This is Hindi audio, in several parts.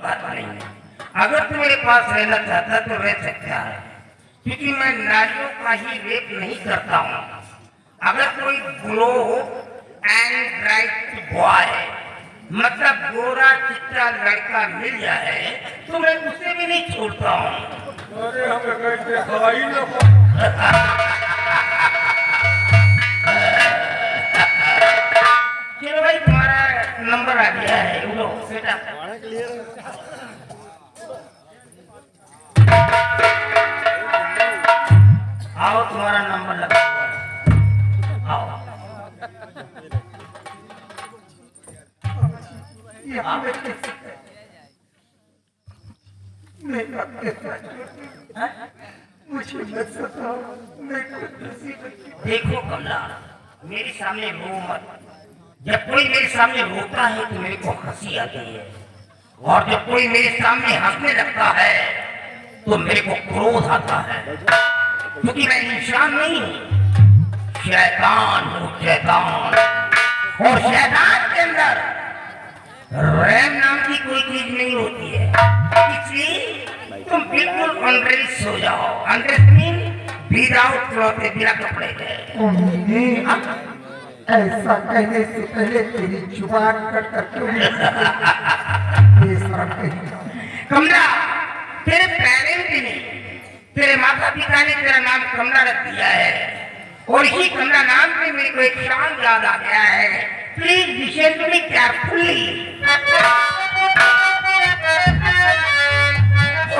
बात नहीं। अगर तू मेरे पास रहना चाहता तो रह सकता है, क्योंकि मैं नारियों का ही रेप नहीं करता हूँ। अगर कोई ग्लो एंड ब्राइट बॉय मतलब गोरा चिट्टा लड़का मिल जाए तो मैं उसे भी नहीं छोड़ता हूँ। अरे हमें कैसे हवाई न चलो भाई, तुम्हारा नंबर आ गया है, लो बेटा। आओ, तुम्हारा नंबर लगा हुआ है। आओ। देखो कमला, मेरे सामने रो मत। जब कोई मेरे सामने रोता है तो मेरे को हंसी आती है, और जब कोई मेरे सामने हंसने लगता है तो मेरे को क्रोध आता है, क्योंकि मैं इंसान नहीं हूँ, शैतान हूँ, शैतान। और शैतान के अंदर रैम नाम की कोई चीज नहीं होती है, इसलिए तुम बिल्कुल अनड्रेस हो जाओ। अनड्रेस मीन विदाउट क्लॉथ, बिना कपड़े के। ऐसा कहने से पहले तेरी जुबान कट करके कमला, तेरे पेरेंट्स ने, तेरे माता पिता ने तेरा नाम कमला रख दिया है, और इसी कमला नाम पे मेरे को एक शान याद आ गया है। Please listen to me carefully.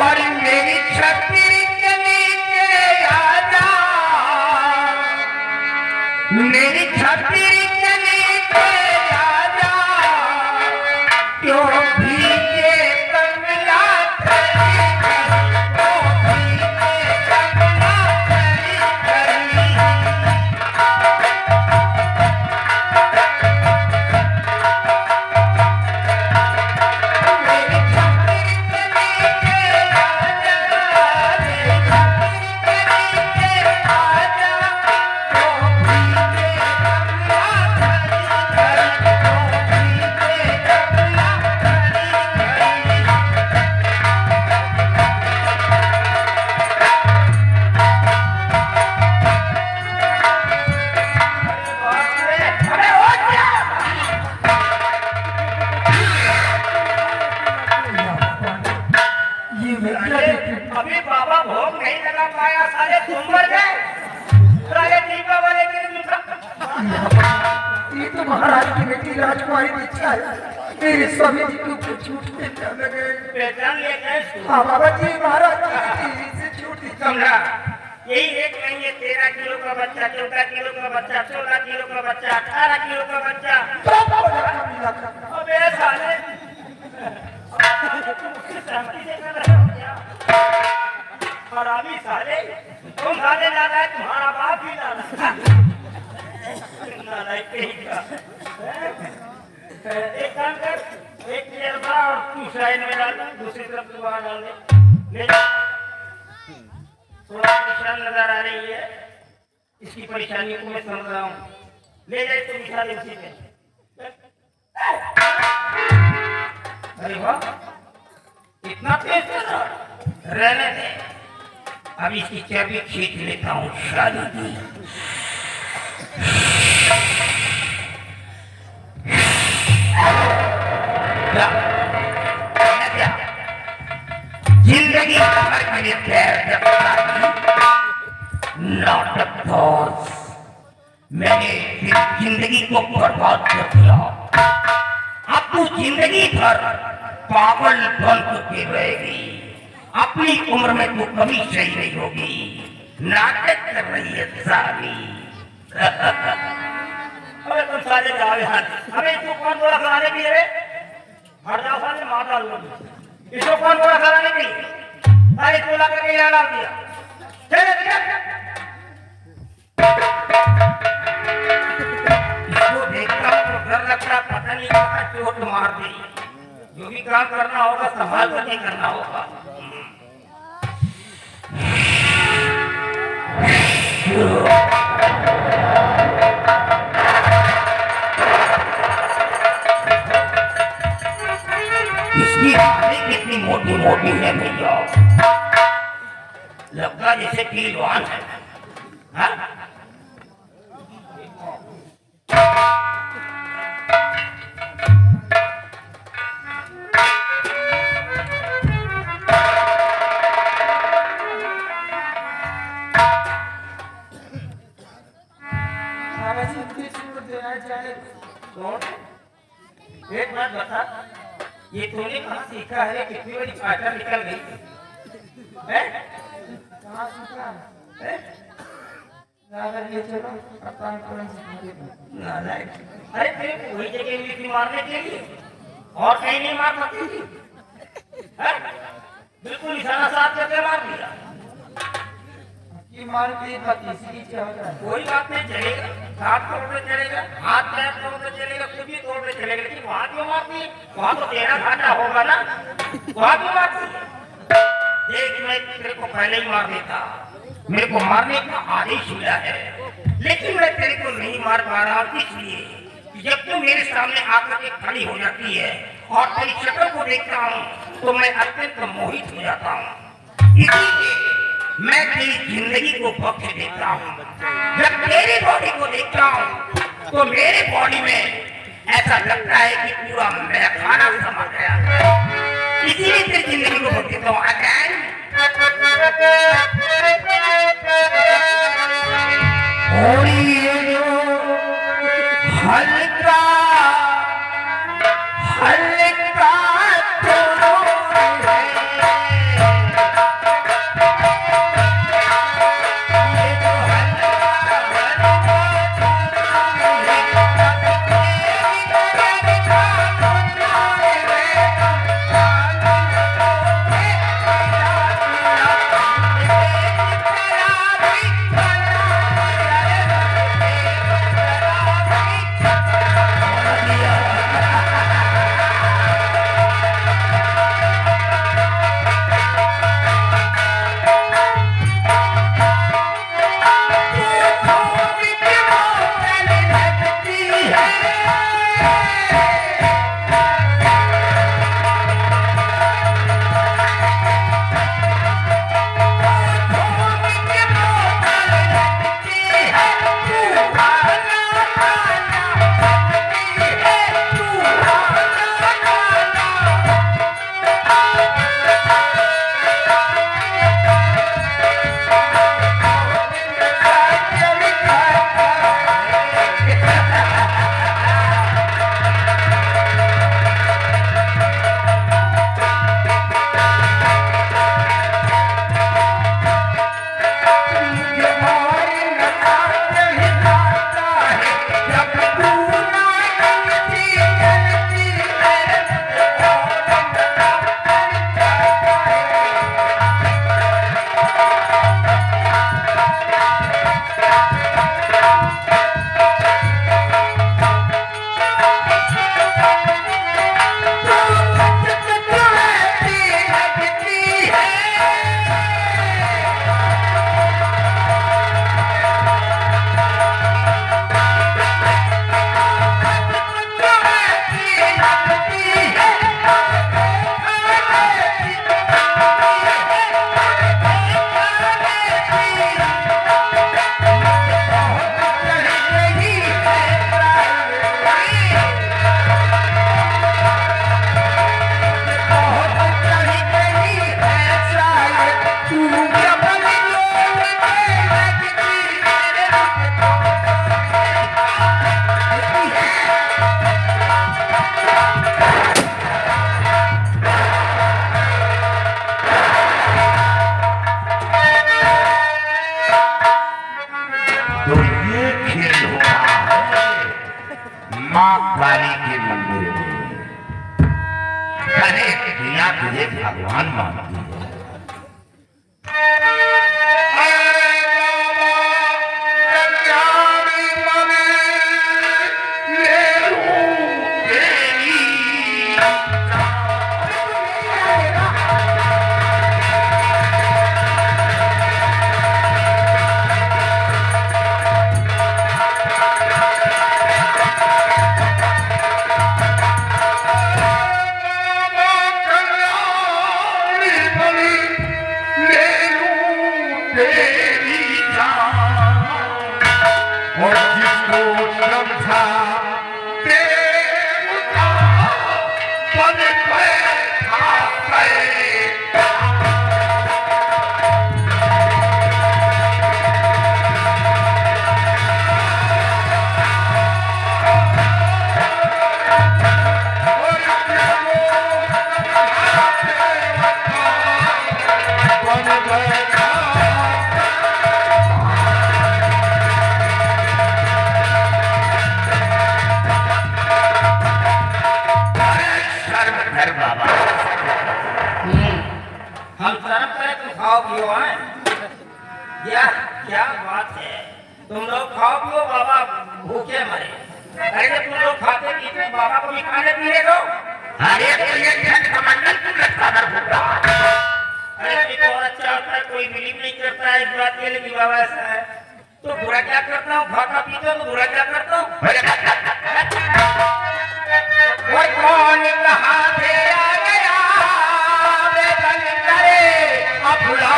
और मेरी छतरी के नीचे आ जा, मेरी छतरी के नीचे आ जा, क्यों भीगे कमला खरी खरी, क्यों भीगे कमला खरी खरी। अभी बाबा भोग नहीं लगा पाया, साले तुम मर गए, साले दीपा वाले के ये तो महाराज की बेटी राजकुमारी दीक्षा है। मेरे स्वामी जी को कुछ छूट पहचान लगे। पहचान लिया कैसे? हाँ बाबा जी, महाराज की बेटी से छूट कमला, यही एक नहीं है, 13 किलो का बच्चा, 14 किलो का बच्चा, 16 किलो का बच्चा, 18 किलो का बच्चा। अबे साले, हरामी साले, तुम साले लाना है, तुम्हारा बाप ही लाना एक काम कर, एक प्लेयर बा और तू साइड में डाल, दूसरी तरफ तू वहां डाल दे। थोड़ा परेशान नजर आ रही है, इसकी परेशानी को मैं समझ रहा हूँ। ले जाए तो बिठा दे उसी पे। अरे वाह, इतना तेज रहने दे, अब इसकी चाबी खींच लेता हूँ शादी की। जिंदगी भर के लिए प्यार नाटक बॉस, मैंने जिंदगी को बर्बाद कर दिया। अब तू जिंदगी भर पागल बन के रहेगी, अपनी उम्र में तू कभी सही नहीं होगी। नाटक कर रही है साली। अबे तुम साले जाओ यार, अबे इसको कौन बोला कराने के लिए? हट जाओ साले, मार डाल लो इसको। कौन बोला कराने के लिए? साले इसको ला करके यहाँ डाल दिया। चल इसको देखता हूँ तो डर लगता, पता नहीं कहाँ चोट मार दी। जो भी काम करना होगा संभाल करके करना होगा। इसकी कितनी मोटी मोटी है भैया, लगता जैसे पीलवान है। हाँ? एक बात बता, ये तूने कहाँ सीखा है? कितनी बड़ी भाषा निकल गई है? कहाँ सीखा हैं? ले चलो कप्तान कौन सी नालायक। अरे तेरे को वही जगह मिली थी मारने के लिए, और कहीं नहीं मार सकती थी? हैं? बिल्कुल निशाना साफ करके मार दिया। की मार के पति सी क्या होता है? कोई बात नहीं, चलेगा, हाथ तोड़ के चलेगा, हाथ पैर तोड़ के चलेगा, कुछ भी तोड़ के चलेगा, लेकिन वहां क्यों मारती है? वहां तो तेरा घाटा होगा ना, वहां क्यों मारती है? देख, मैं तेरे को पहले ही मार देता, मेरे को मारने का आदेश मिला है, लेकिन मैं तेरे को नहीं मार पा रहा हूँ, इसलिए जब तू मेरे सामने आकर के खड़ी हो जाती है और तेरी शक्ल को देखता हूँ तो मैं अत्यंत मोहित हो जाता हूँ। इसीलिए मैं तेरी जिंदगी को बख्श देता हूँ। जब तेरी बॉडी को देखता हूँ तो मेरे बॉडी में ऐसा लगता है कि पूरा मेरा खाना समा गया, इसीलिए तेरी जिंदगी को बख्श देता हूँ। हल्का हल्का तुझे भगवान मानती है। हम शर्म करें तुम खाओ पियो हैं? क्या क्या बात है, तुम लोग खाओ पियो, बाबा भूखे मरे। अरे जब तुम लोग खाते पीते बाबा को भी खाने पीने दो। अरे तो ये कमंडल क्यों लटका कर घूम रहा है? अरे एक और अच्छा होता है, कोई बिलीव नहीं करता है इस बात के लिए कि बाबा ऐसा है, तो बुरा क्या करता हूँ? खाता पीता हूँ तो बुरा क्या करता हूँ? वो कौन कहाँ से आ गया बेदन करे अपना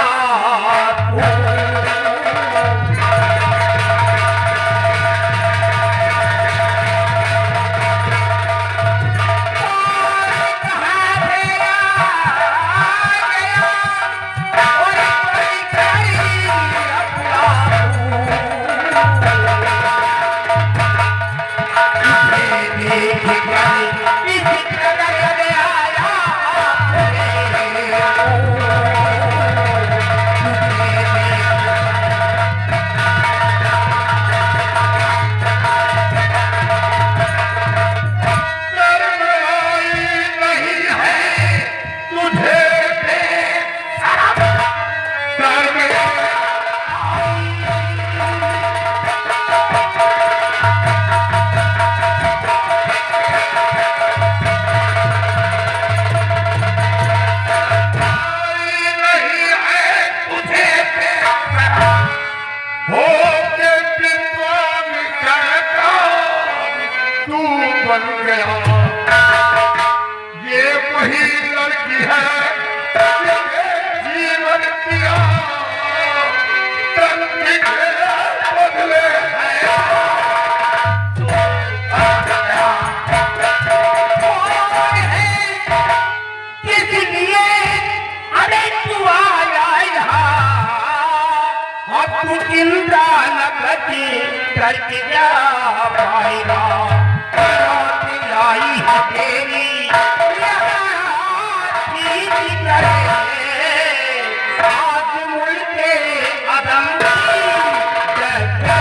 करके जा पाएगा लाई है तेरी आज मुल्के अदम जाएगा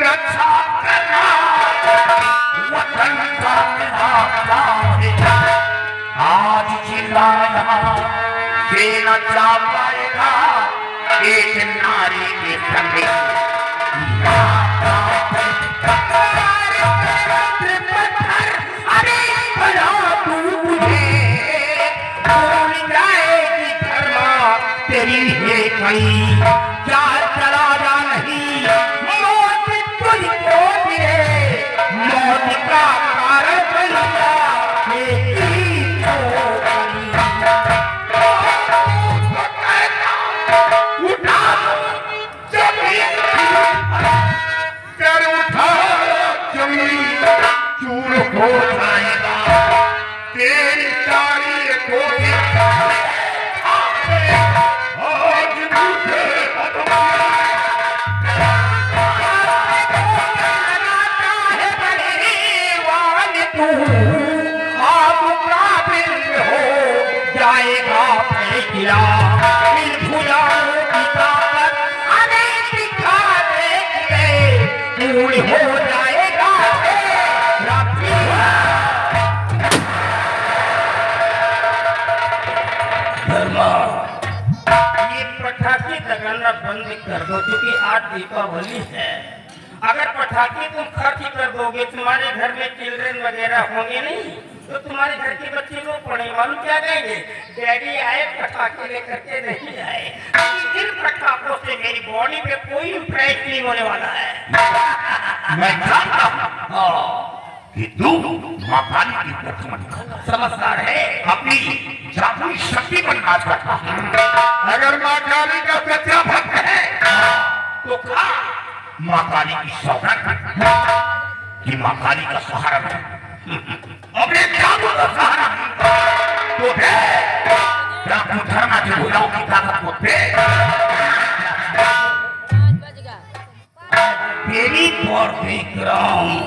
रक्षा करना वतन का आज चिल्लाना देना चाह पाएगा एक नारी के संगे। अरे तुझे भूल जाएगी धर्मा तेरी है कहीं क्या चला जा नहीं मौत तुझको दे मौत का कारण बन जा चूर हो जाएगा तेरी तारी को आज मुझे जाएगा फैसला इन भुजाओं की ताकत अनेक दिखा देंगे पूर्ण हो जाएगा ये पटाखे दगाना बंद कर दो क्योंकि आज दीपावली है। अगर पटाखे तुम खर्च कर दोगे तुम्हारे घर में चिल्ड्रन वगैरह होंगे नहीं तो तुम्हारे घर के बच्चे लोग पढ़ने वालों क्या कहेंगे डैडी आए पटाखे लेकर के नहीं आए। इन पटाखों से मेरी बॉडी पे कोई इम्पैक्ट नहीं होने वाला है। मैं जानता हूँ कि तू माँ काली की प्रतिमा समझदार है अपनी जादुई शक्ति पर नाच करता है। अगर माँ काली का सच्चा भक्त है तो खा माँ काली की सौगंध कि माँ काली का सहारा अपने जादू का सहारा तो दे धर्म के भुजाओं की ताकत को दे तेरी और देख रहा हूँ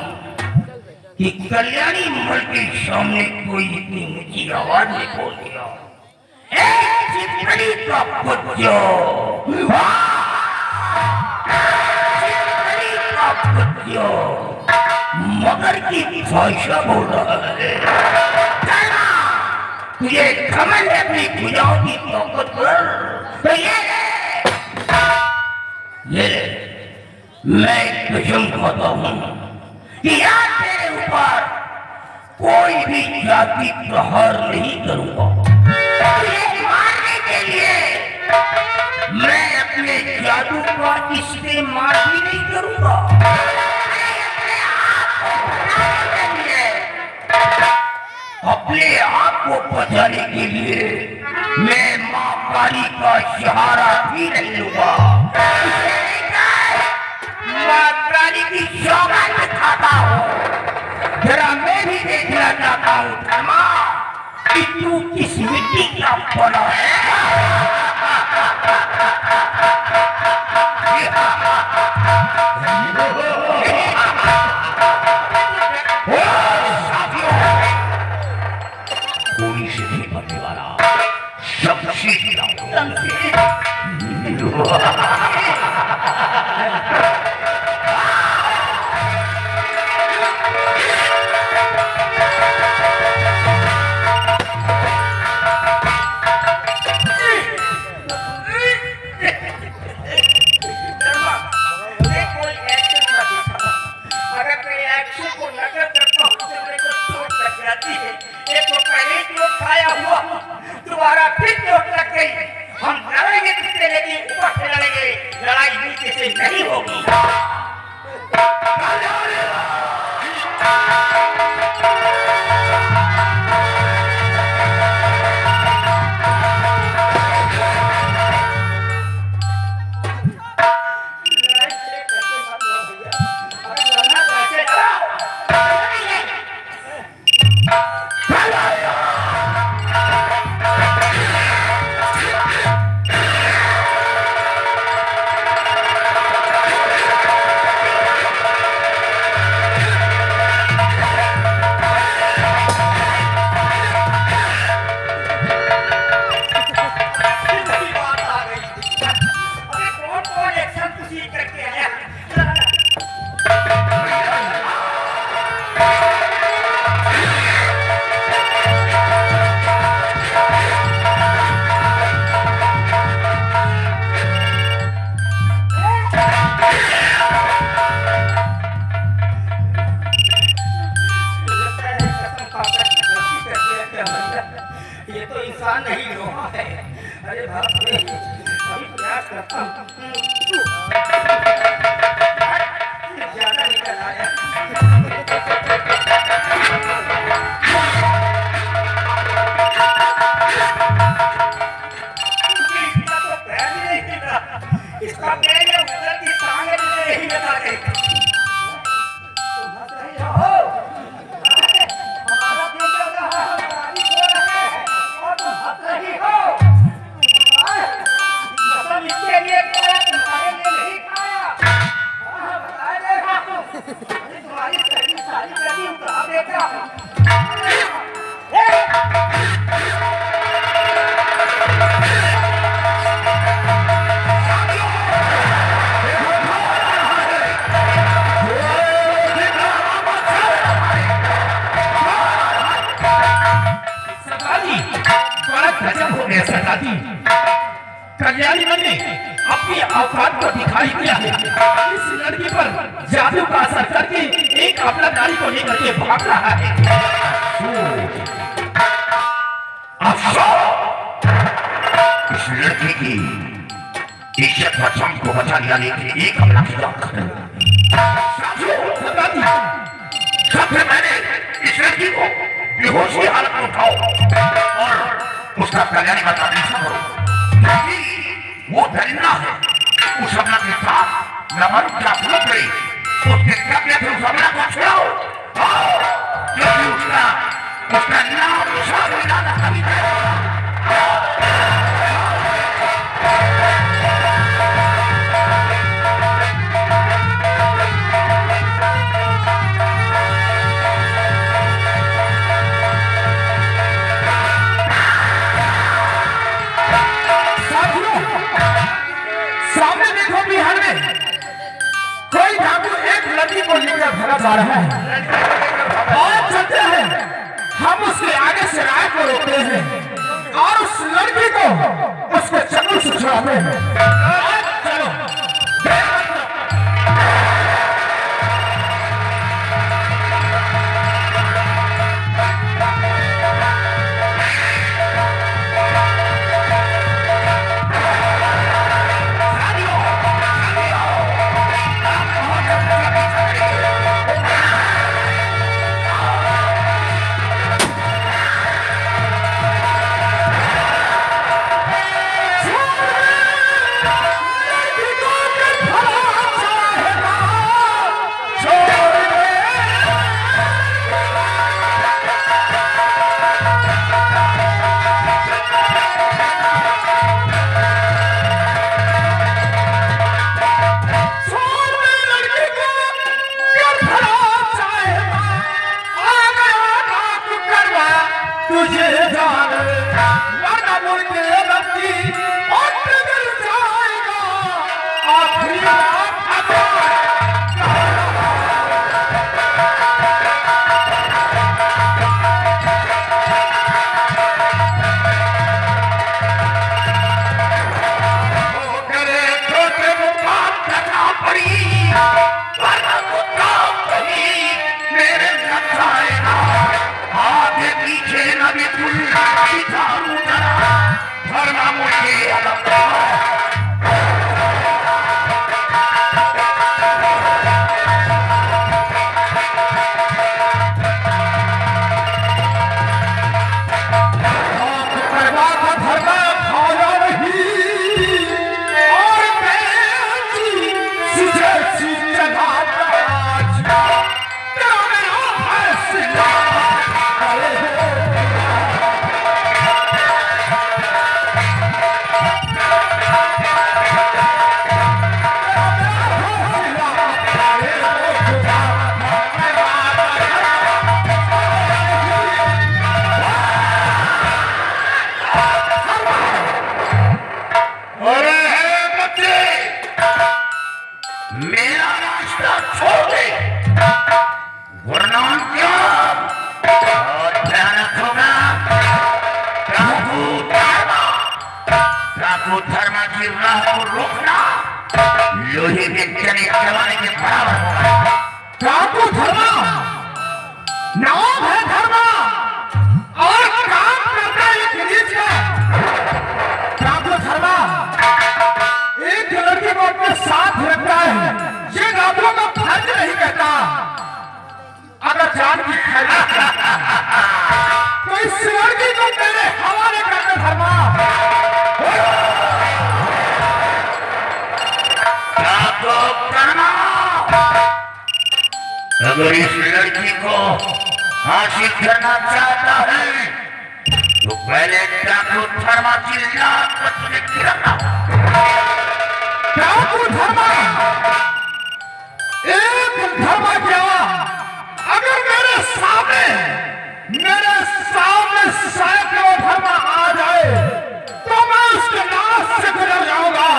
कि कल्याणी महल के सामने कोई इतनी ऊंची आवाज में बोल दिया चितकड़ी का पुत्रो चितकड़ी का पुत्रो मगर की ख्वाहिशा बोल रहा है। चलना, तुझे घमंड है अपनी भुजाओं की ताकत पर, तो ये ले, मैं कसम खाता हूं कि आज तेरे ऊपर कोई भी जाति प्रहार नहीं करूंगा। तुझे मारने के लिए मैं अपने जादू का इस्तेमाल भी नहीं करूंगा। अपने आप को बचाने के लिए मैं मां काली का सहारा भी नहीं लूंगा। मां काली की सौगात खाता हूं। जरा मैं भी देखना चाहता हूं धर्मा कि तू किस मिट्टी का बना है। गोली से नहीं मरने वाला सबसे दोबारा फिर चोट लग गई। हम लड़ेंगे किससे, लेकिन ऊपर से लड़ेंगे, लड़ाई नीचे से नहीं होगी। ये तो इंसान नहीं लोहा है। अरे बाप रे, अभी प्रयास करता हूँ। ज्यादा निकल आया। इसका तो पैर ही नहीं हिल रहा। इसका पैर या उधर की टांग नहीं लगा रही। तुम हंस रही हो? हमारा दिल लग रहा है, हमारी हो रहा है, और तुम हंस रही हो। कसम इसके लिए खाया, तुम्हारे लिए नहीं खाया। बताए देगा तुम्हारी पहली सारी गली उठा देगा। कल्याणी ने अपनी औकात को दिखाई दिया है। इस लड़की पर जादू का असर करके एक अपना नारी को लेकर के भाग रहा है। इस लड़की की इज्जत व शान को बचा लिया, लेकिन एक हमला की बात कर रहे हैं। सबसे पहले इस लड़की को बेहोशी हालत में उठाओ और उसका कल्याणी का तारीफ करो। वो दरिंदा है, उस हमला के साथ नमन क्या भूल गई, उसके कब्जे से उस हमला को छुड़ाओ, क्योंकि उसका नाम शाहरुख कभी सामने देखो बिहार में कोई जा रहा है और चलते हैं। हम उसके आगे से राय को रोकते हैं और उस लड़की को उसके चक्कर से छुड़ाते हैं। चलो लोहे के चने चलाने के बराबर होगा। ठाकुर धर्मा नाम है धर्मा और काम करता है एक नीच का। ठाकुर धर्मा एक लड़की को अपने साथ रखता है, ये गांवों का फर्ज नहीं कहता। अगर जान की तो इस लड़की को मेरे हवाले कर दे धर्मा। अगर इस लड़की को हासिल करना चाहता है तो पहले ठाकुर धर्मा की लात पर तुझे गिराना। ठाकुर धर्मा एक धर्मा क्या, अगर मेरे सामने सैकड़ों धर्मा आ जाए तो मैं उसके नाश से गुजर जाऊंगा।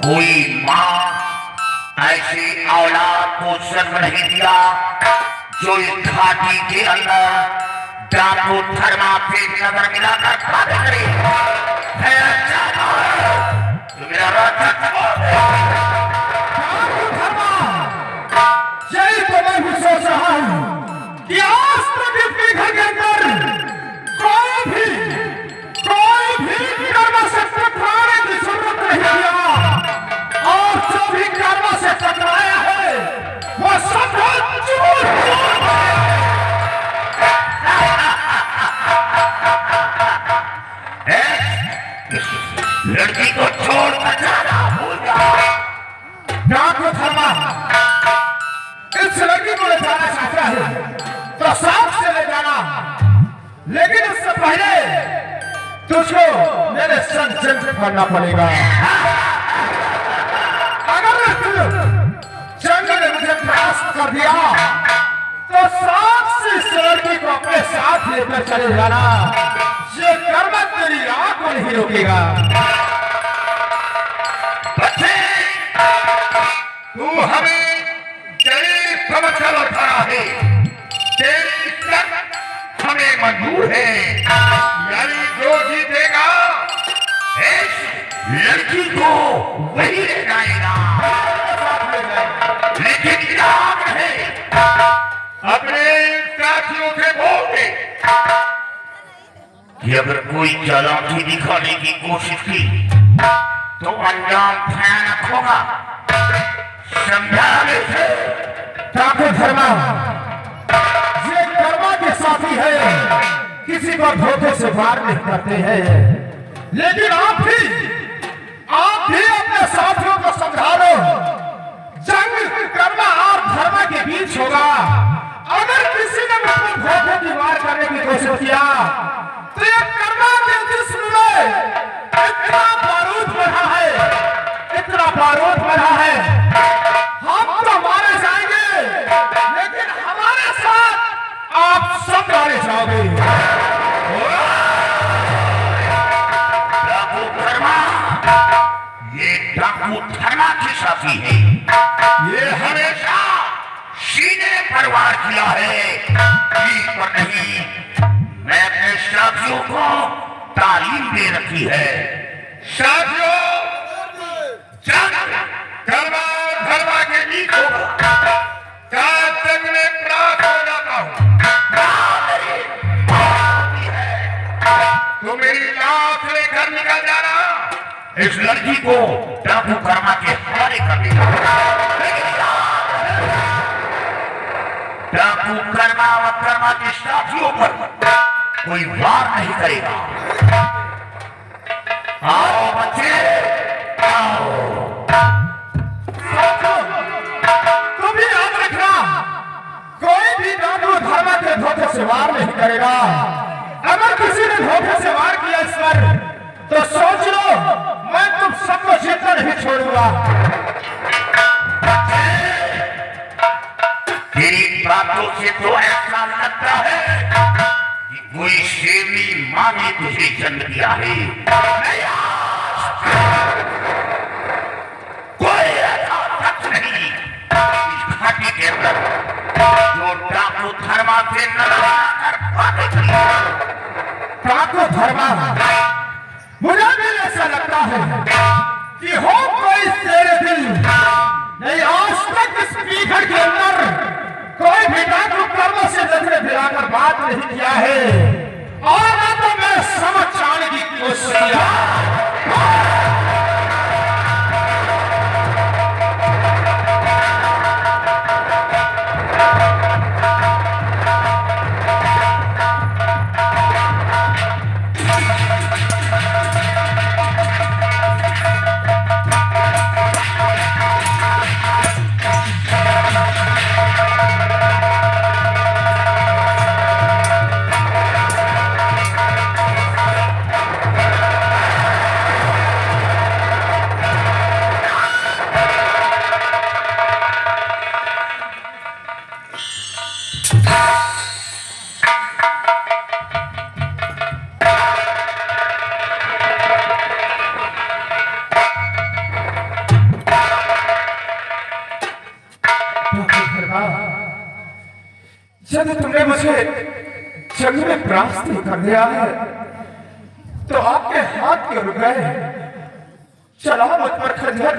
कोई माँ ऐसी औलाद को जन्म नहीं दिया जो इस घाटी के अंदर डाकू धर्मा से नजर मिलाकर बातें करे। तो मेरा रास्ता छोड़ दे। यही तो मैं भी सोच रहा हूँ कि आज तक इस घर के अंदर कोई भी कर्म से टकराने की जरूरत नहीं किया, और जो भी कर्म से टकराया है वो सब लड़की को छोड़कर जाना भूल जा। ठाकुर धर्मा इस लड़की को ले जाना चाहता है तो साथ से ले जाना, लेकिन इससे पहले तुझको मेरे संग जंग करना पड़ेगा। अगर तू जंग में मुझे परास्त कर दिया तो साथ से इस लड़की को अपने साथ लेकर चले जाना। ये कर्म तेरी आंख को नहीं रोकेगा। रहा है, तेरी इज्जत हमें मंजूर है। यानी जो जीतेगा इस लड़की को वही ले जाएगा, लेकिन याद रहे अपने साथियों से बोल दे कि अगर कोई चालाकी दिखाने की कोशिश की तो अंजाम भयानक होगा। समझाने से ठाकुर धर्मा ये कर्मा के साथी है, किसी को धोखे से वार नहीं करते हैं। लेकिन आप भी अपने साथियों को समझा लो, जंग कर्मा और धर्मा के बीच होगा। अगर किसी ने मुझको धोखे की वार करने की कोशिश किया तो ये कर्मा के जिस्म में इतना बारूद भरा है, इतना बारूद भरा है, हम तो मारे जाएंगे, लेकिन हमारे साथ आप सब मारे जाओगे। डाकू धर्मा, ये डाकू धर्मा के साथी है। ये हमेशा सीने पर वार किया है, पीठ पर नहीं। मैं अपने साथियों को तालीम दे रखी है। साथियों, जंग कर्मा धर्मा के बीच होगा। जब तक मैं प्राप्त हो जाता हूँ तो मेरी लाश लेकर निकल जाना, इस लड़की को डाकू कर्मा के हवाले कर देना। डाकू कर्मा और कर्मा के साथियों पर कोई वार नहीं करेगा। आओ बच्चे, आओ। तुम भी याद रखना, कोई भी डाकू धर्मा के धोखे से वार नहीं करेगा। अगर किसी ने धोखे से वार किया इस पर तो सोच लो, मैं तुम सबको जिंदा नहीं छोड़ूंगा। तेरी बातों से तो ऐसा लगता है कि कोई शेरनी माँ ने तुझे जन्म दिया है। कोई ऐसा शख्स नहीं इस घाटी के अंदर जो डाकू धर्मा से न लगाकर बातें करेगा। डाकू धर्मा, मुझे भी ऐसा लगता है कि हो कोई तेरे दिल नहीं। आज तक इस पीढ़ी के अंदर कोई भी डाकू कर्मों से नजरें भिड़ाकर बात नहीं किया है, और ना तो मैं समझ जाने की कोशिश किया। यदि तुमने मुझे जंग में परास्त कर दिया है तो आपके हाथ क्यों रुक गए? चलाओ मुझ पर खंजर,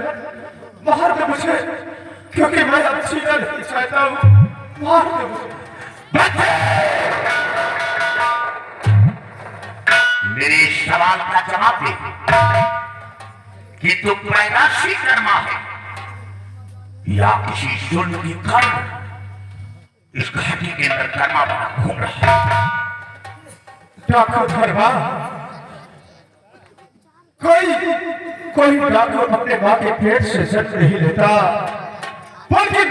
मार दो मुझे, क्योंकि मैं अब जीना नहीं चाहता हूँ। मार दो मुझे। मेरे सवाल का जवाब दे कि तू पैदाशी कर्मा है या किसी जुल्म की कारण इस घाटी के अंदर कर्मा बना घूम रहा है। डाकू धर्मा, कोई डाकू अपने माँ के पेट से जन्म नहीं लेता, बल्कि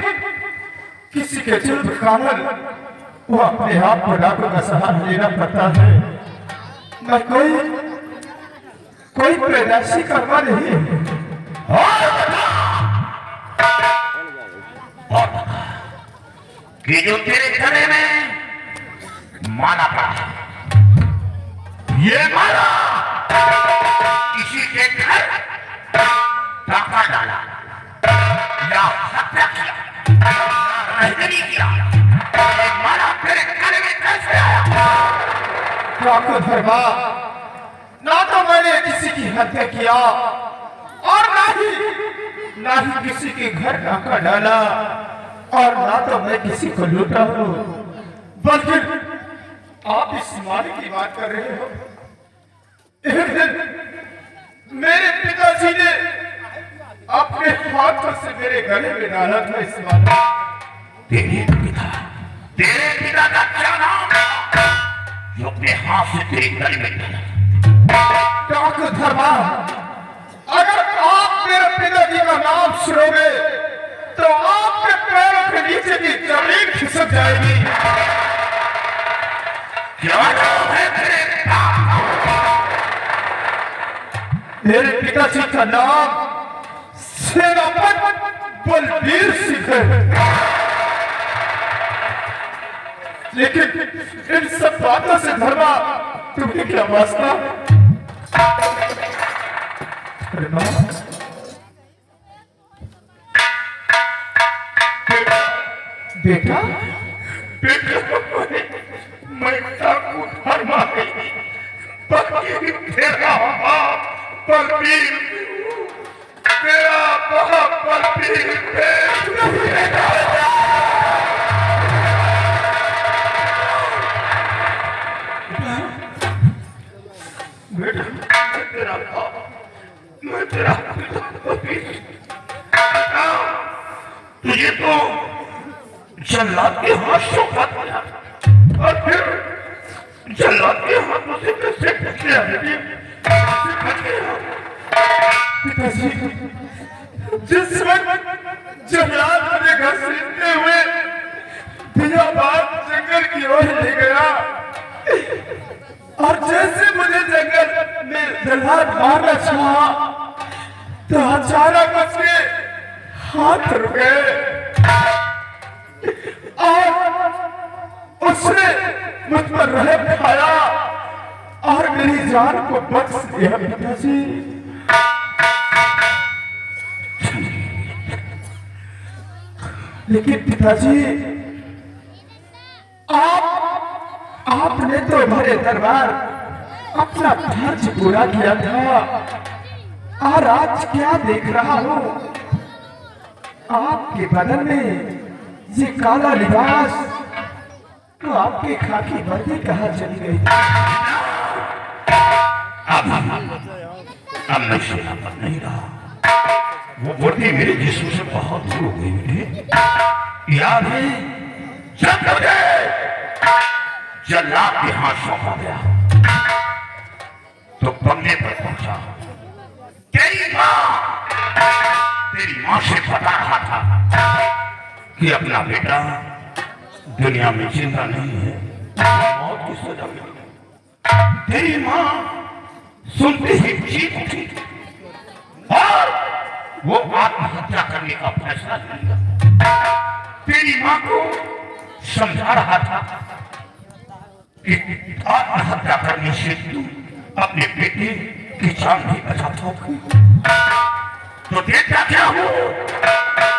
किसी के जुल्म के कारण वो अपने आप को डाकू का सहारा लेना पड़ता है। मैं कोई पैदाशी कर्मा नहीं और कि जो तेरे गले में माला पड़ा है, ये माला किसी के घर डाका डाला या हत्या किया या रहगरी किया डाकू धर्मा, ना तो मैंने किसी की हत्या किया और ना ही किसी के घर डाका डाला, और ना तो मैं किसी को लूटा हूं, बल्कि आप इस माल की बात कर रहे हो। एक दिन मेरे पिताजी ने अपने हाथों से मेरे गले में डाला था इस माल। तेरे पिता का क्या नाम था जो अपने हाथ से तेरे गले में डाला? डाकू धर्मा, अगर आप मेरे पिताजी का नाम सुनोगे तो आपके पैरों के नीचे की जमीन खिसक जाएगी। क्या नाम है तेरे पिता? मेरे पिताजी का नाम सेनापति बलबीर सिंह है। लेकिन इन सब बातों से धर्मा तुम्हें क्या वास्ता? बेटा मैं डाकू धर्मा तेरा बाप बलबीर, तेरा बाप बलबीर मैं तेरा तुझे तो जल्लाद के हाथ सौंपा दिया और फिर जल्लाद के हाथों से कैसे बच गया? पिताजी, जिस वक्त जल्लाद मुझे घसीटते हुए बियाबान जंगल की ओर ले गया और जैसे मुझे जंगल में जल्लाद मारना चाहा तो अचानक उसके हाथ रुक गए और उसने मुझ पर रहम खाया और मेरी जान को बख्श दिया। पिताजी, लेकिन पिताजी, आपने तो हमारे दरबार अपना फर्ज पूरा किया था और आज क्या देख रहा हूं, आपके बदन में ये काला लिबास, तो आपकी खाकी वर्दी कहाँ चली गई? अब मैं सेनापति नहीं रहा। वो वर्दी मेरे जिस्म से बहुत दूर हो गई। मुझे याद है जब मुझे जल्लाद के हाथ सौंपा गया तो बंगले पर पहुंचा। तेरी मां से बता रहा था कि अपना बेटा दुनिया में जिंदा नहीं है, मौत की सजा मिली। तेरी मां सुनते ही चीख उठी और वो आत्महत्या करने का फैसला लिया। तेरी मां को समझा रहा था कि आत्महत्या करने से तुम अपने बेटे की जान भी बचा पाओगे। तो देखा क्या हो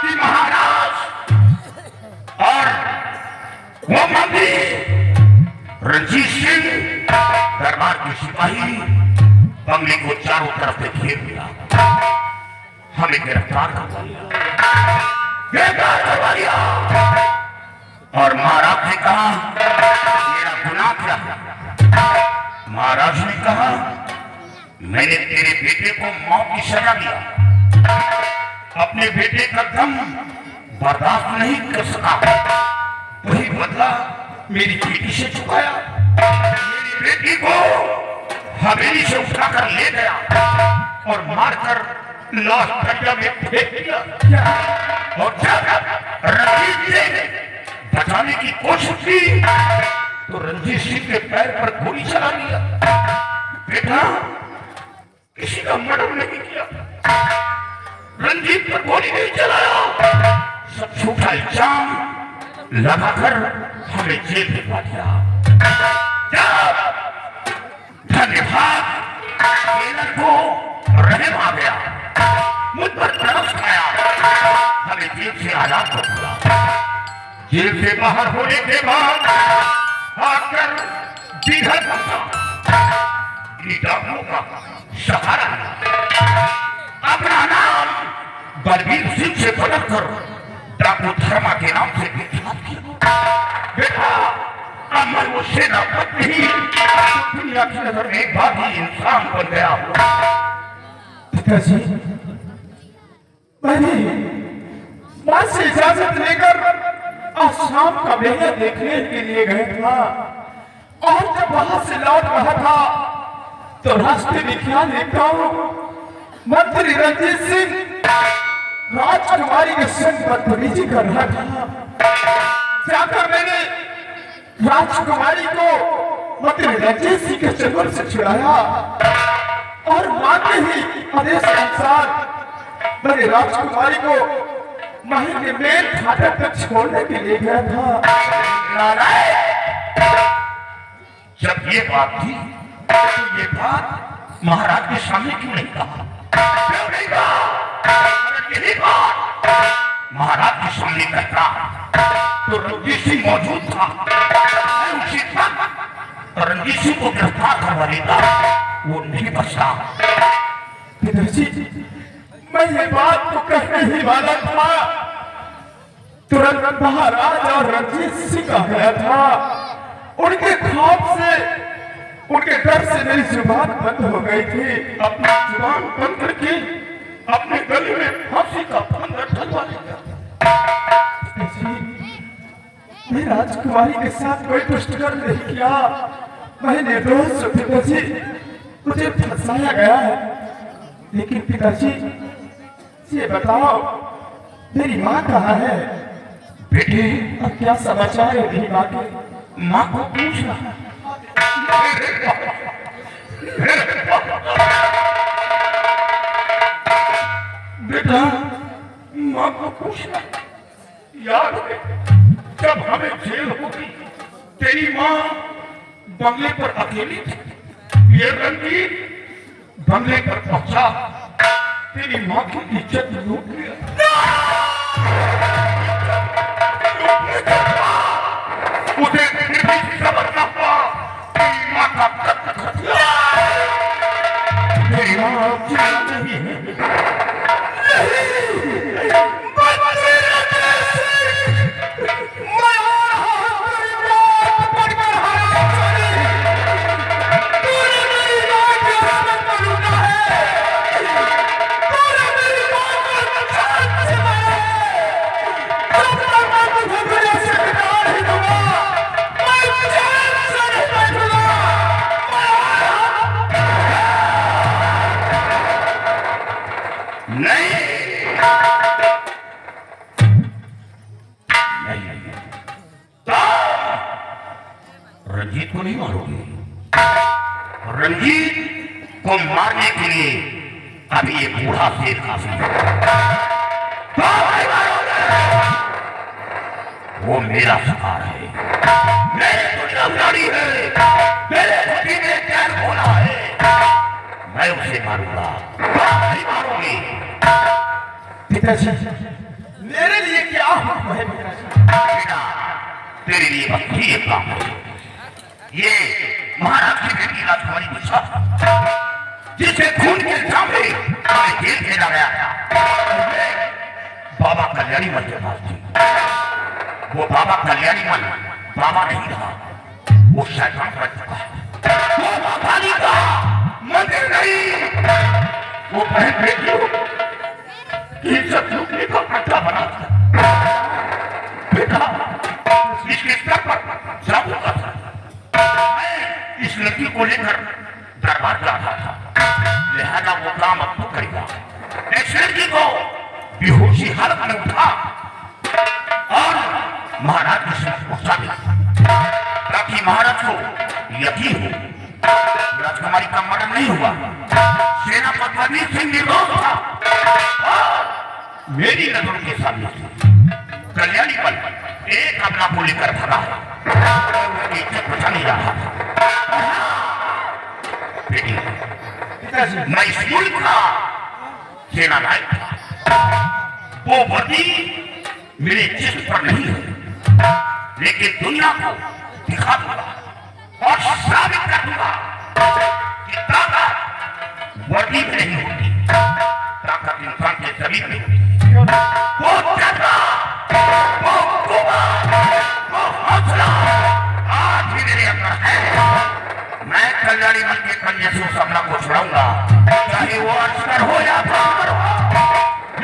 कि महाराज और वो मंत्री रणजीत सिंह दरबार के सिपाही बंगले को चारों तरफ से घेर लिया, हमें गिरफ्तार करवा लिया और महाराज ने कहा मेरा गुनाह क्या है? महाराज ने कहा मैंने तेरे बेटे को मौत की सजा दिया, अपने बेटे का दम बर्दाश्त नहीं कर सका, वही बदला मेरी बेटी से चुकाया। मेरी बेटी को हवेली से उठाकर ले गया और मारकर लाश दरिया में फेंक दिया और जाकर रणजीत ने बचाने की कोशिश की तो रणजीत सिंह के पैर पर गोली चला दिया। बेटा किसी का मर्डर नहीं किया, रंजीत पर गोली नहीं चलाया, सब झूठा इल्जाम लगाकर हमें जेल भिजवा दिया। धन्यवाद जेलर को रहम आ गया, मुझ पर तरस खाया, हमें जेल से आजाद कर दिया। जेल से बाहर होने के बाद आकर बिघर पहुंचा कि डाकुओं का सहारा अपना नाम बलबीर सिंह से बदलकर डाकू धर्मा के नाम से विख्यात किया। बेटा अब मैं वो सेनापति नहीं, दुनिया की नजर में एक बागी इंसान बन गया हूँ। पिताजी, मैंने मां से इजाजत लेकर आज शाम का मेला देखने के लिए गया था और जब वहां से लौट रहा था तो रास्ते में क्या देखता हूँ, मंत्री रणजीत सिंह राजकुमारी के संग बदतमीजी कर रहा था। जाकर मैंने राजकुमारी को मंत्री रणजीत सिंह के चंगुल से छुड़ाया और मांगे ही आदेश के अनुसार मैंने राजकुमारी को महल के मेन फाटक तक छोड़ने के लिए गया था। जब ये बात थी तो ये बात महाराज के सामने क्यों नहीं कहा? क्यों नहीं कहा? अगर यही बात महाराज के सामने कहता तो रणजीत सिंह मौजूद था, उसी वक्त रणजीत सिंह को गिरफ्तार करवा लेता, वो नहीं बचता। पिताजी, मैं ये बात तो कहने ही वाला था, तुरंत महाराज और रणजीत सिंह आ गया था। उनके खौफ से, उनके डर से मेरी जुबान बंद हो गई थी। अपनी जुबान बंद करके अपने गले में फांसी का फंदा डलवा लिया। मैं राजकुमारी के साथ कोई दुष्कर्म नहीं किया, मैं निर्दोष हूं पिताजी, मुझे फंसाया गया है। लेकिन पिताजी ये बताओ मेरी माँ कहाँ है? बेटे, अब क्या समाचार है मेरी माँ के? माँ को पूछना। बेटा, माँ को पूछना। याद है जब हमें जेल होगी, तेरी माँ बंगले पर अकेली थी, ये रणजीत बंगले पर पहुंचा, तेरी माँ की इज्जत लूट लिया। उसे फिर भी सबर न हुआ, तेरी माँ का कत्ल कर दिया। तेरी माँ जिंदा नहीं है। रंजीत को नहीं मारोगे? रंजीत को मारने के लिए अभी ये बूढ़ा शेर काफी है। वो मेरा शिकार है, मेरे दुनियादारी है, मेरे खुदी में चैन होना है, मैं उसे मारूंगा। नहीं मारोगे? पिताजी, मेरे लिए क्या हुक्म है? बेटा, तेरे लिए बस ये काम है। ये महाराज की बेटी राजकुमारी गुस्सा, जिसे खून के इल्जाम में जेल भेजा गया था, बाबा कल्याणी मन के पास थी। वो बाबा कल्याणी मन बाबा नहीं रहा, वो शैतान बन चुका है। वो बाबा नहीं का मंदिर नहीं, वो बहन बेटियों की इज्जत लूटने का अड्डा बना था। बेटा, इसके स्तर पर जादू का था। मैं इस लड़की को लेकर दरबार जा रहा था, लिहाजा वो काम अब तो करेगा। इस लड़की को बेहोशी हालत में उठा और महाराज के साथ पहुंचा दिया, ताकि महाराज को यकीन हो राजकुमारी का मर्डर नहीं हुआ। सेनापति रणजीत सिंह निर्दोष था और मेरी नजरों के सामने कल्याणी पर एक अपना को लेकर भगा है, उसकी इज्जत बचा नहीं रहा था। पिताजी, मैं इस मुल्क का सेना नायक था। वो वर्दी मेरे जिस्म पर नहीं है, लेकिन दुनिया को दिखा दूंगा और साबित कर दूंगा कि की ताकत वर्दी में नहीं होती, ताकत इंसान के शरीर में होती है। वो जज्बा, वो कुवत, वो हौसला आज भी मेरे अंदर है। मैं कल्याणी मन के कन्या से उस अपना को छुड़ाऊंगा, चाहे वो अस्कर हो या पार हो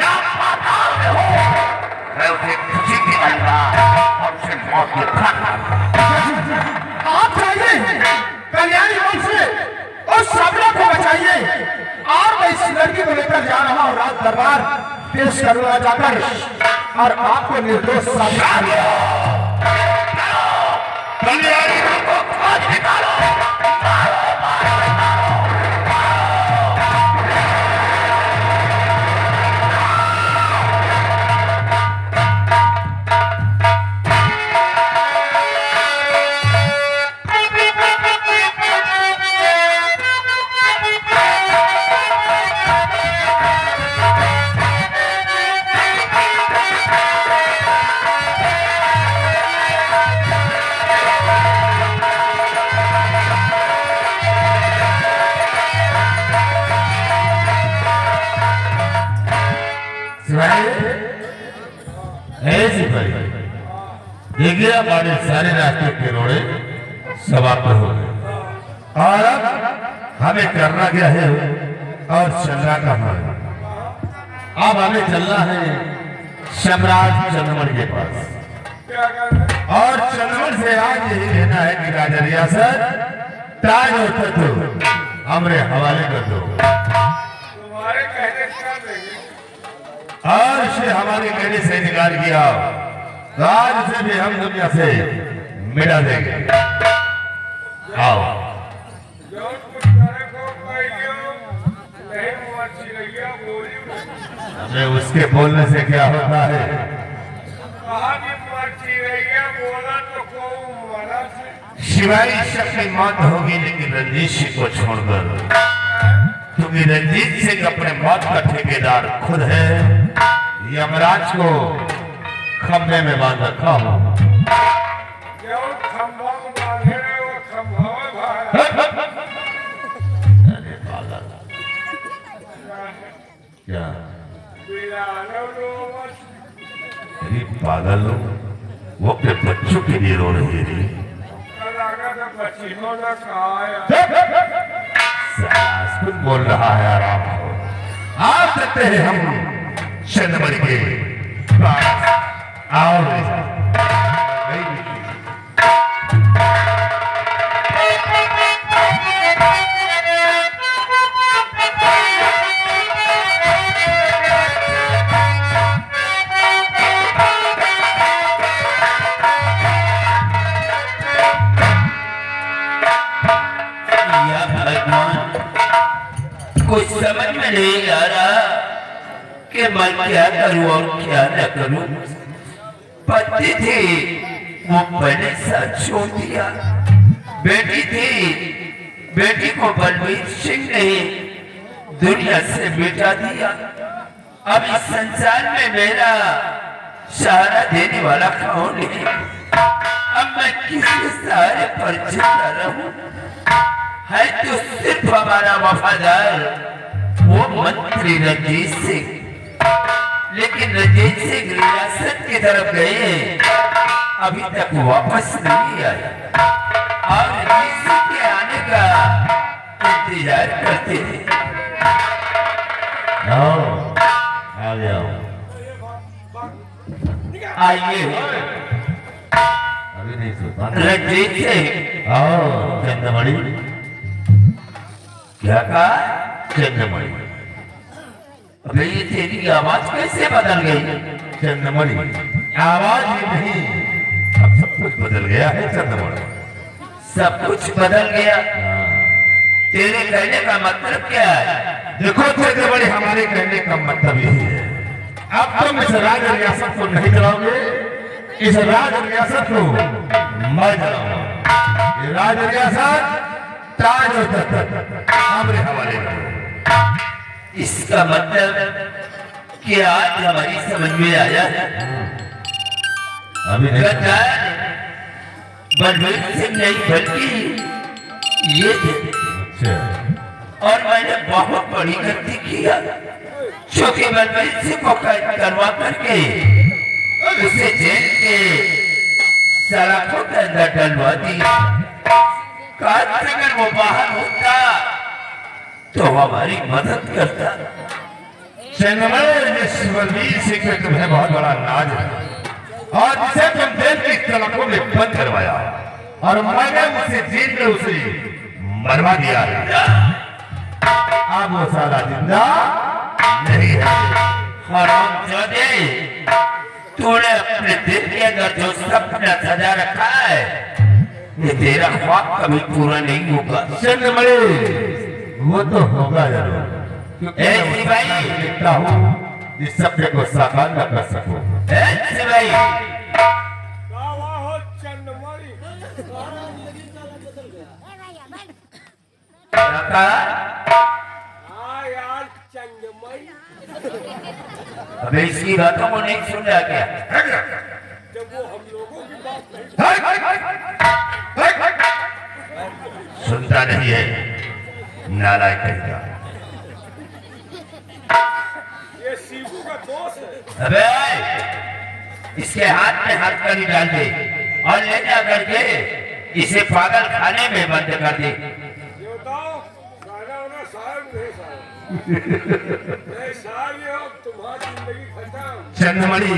या पाताल में हो। मैं उसे खुशी दिलाऊंगा और उसे मौत के घाट लाऊंगा। आप जाइए कल्याणी वन से उस सबला को बचाइए और मैं इस लड़की को लेकर जा रहा हूँ राज दरबार पेश करूंगा जाकर और आपको निर्दोष साबित करूंगा। कल्याणी वन को खोज निकालो। देखिए हमारे सारे रास्ते के रोड़े समाप्त हो गए और अब हमें करना क्या है और चलना कहाँ है। अब हमें चलना है सम्राट चंद्रमणि के पास और चंद्रमणि से आज यही कहना है कि राजा रियासत ताज और तख्त हमरे हवाले कर दो तुम्हारे कहने से नहीं। और इसे हमारे कहने से इनकार किया तो आज से भी हम दुनिया से मिटा देंगे। आओ जो कुछ करे को कहियो, नहीं मर्ची रहिया बोली। हमें उसके बोलने से क्या होता है। कहा कि मर्ची रहिया बोला तो को मरा से। शिवाई शक्ति मौत होगी लेकिन रंजीत सिंह को छोड़कर, क्योंकि रंजीत सिंह अपने मौत का ठेकेदार खुद है। यमराज को खंभे में बांध रखा हो। जो खंभा बांधे रहे वो खंभा भाई। अरे पागल क्या बिलालो लोग अरे पागल लोग वो अपने बच्चों के लिए रो रही है। लगा तो पसीनों ने कहा कुछ बोल रहा है आराम को। आ सकते हैं हम चंद्रमणि के पास। आओ कुछ समझ में नहीं आ रहा कि मैं क्या करूं और क्या न करूं। पति थी वो पहले साथ छोड़ दिया, बेटी थी बेटी को बलबीर सिंह ने दुनिया से मिटा दिया। अब इस संसार में मेरा सहारा देने वाला कौन है। अब मैं किसके सहारे पर जिंदा रहूं। है तो सिर्फ हमारा वफादार वो मंत्री रंजीत सिंह, लेकिन रंजीत सिंह रियासत की तरफ गए अभी तक वापस नहीं आए और रंजीत सिंह के आने का इंतजार करते हैं। आ जाओ आइए अभी नहीं सोता। रंजीत सिंह। आओ चंद्रमणि। क्या कहा? चंद्रमणि अबे ये तेरी आवाज कैसे बदल गई? चंद्रमणि आवाज ही नहीं, अब सब कुछ बदल गया है चंद्रमणि। सब कुछ बदल गया। तेरे कहने का मतलब क्या है? देखो चंद्रमणि, हमारे कहने का मतलब यही है, अब तुम इस राज रियासत को नहीं चलाओगे, इस राज रियासत को मैं चलाऊंगा। ये राज रियासत ताज और तख्त हमारे हवाले करो। इसका मतलब कि आज हमारी समझ में आया है अभी नहीं। गद्दार बलबीर सिंह नहीं बल्कि ये थे। अच्छा और मैंने बहुत बड़ी गलती किया, क्योंकि मैंने इसे को कैद करवा करके उसे जेल के सलाखों के अंदर डलवा दिया। काश अगर वो बाहर होता तो हमारी मदद करता। बलवीर सिंह पे तुम्हें बहुत बड़ा नाज है और जिसे तुम जेल की सलाखों में बंद करवाया और मैंने उसे जेल में उसे मरवा दिया। अब वो सारा जिंदा नहीं है। हरामजादे, तूने अपने दिल के अंदर जो सपना सजा रखा है ये तेरा ख्वाब कभी पूरा नहीं होगा। चंद्रमणि वो तो होगा जरूर, क्योंकि ऐसी भाई देखता हूँ इस सपने को साकार न कर सकूं। ऐसे भाई कावा हो चंदमारी। काका, हाँ यार चंदमारी। अबे इसकी बातों को नहीं सुन रहा क्या? जब वो हम लोगों की बात नहीं सुनता नहीं है, नालायक कहेगा। ये शिबू का दोस्त है। अबे इसके हाथ में हाथ करी डाल दे और ले जा करके इसे पागल खाने में बंद कर दे। ये बताओ गाना वाना साहब नहीं साहब नहीं साहब, ये अब तुम्हारी जिंदगी खत्म। चंद्रमणि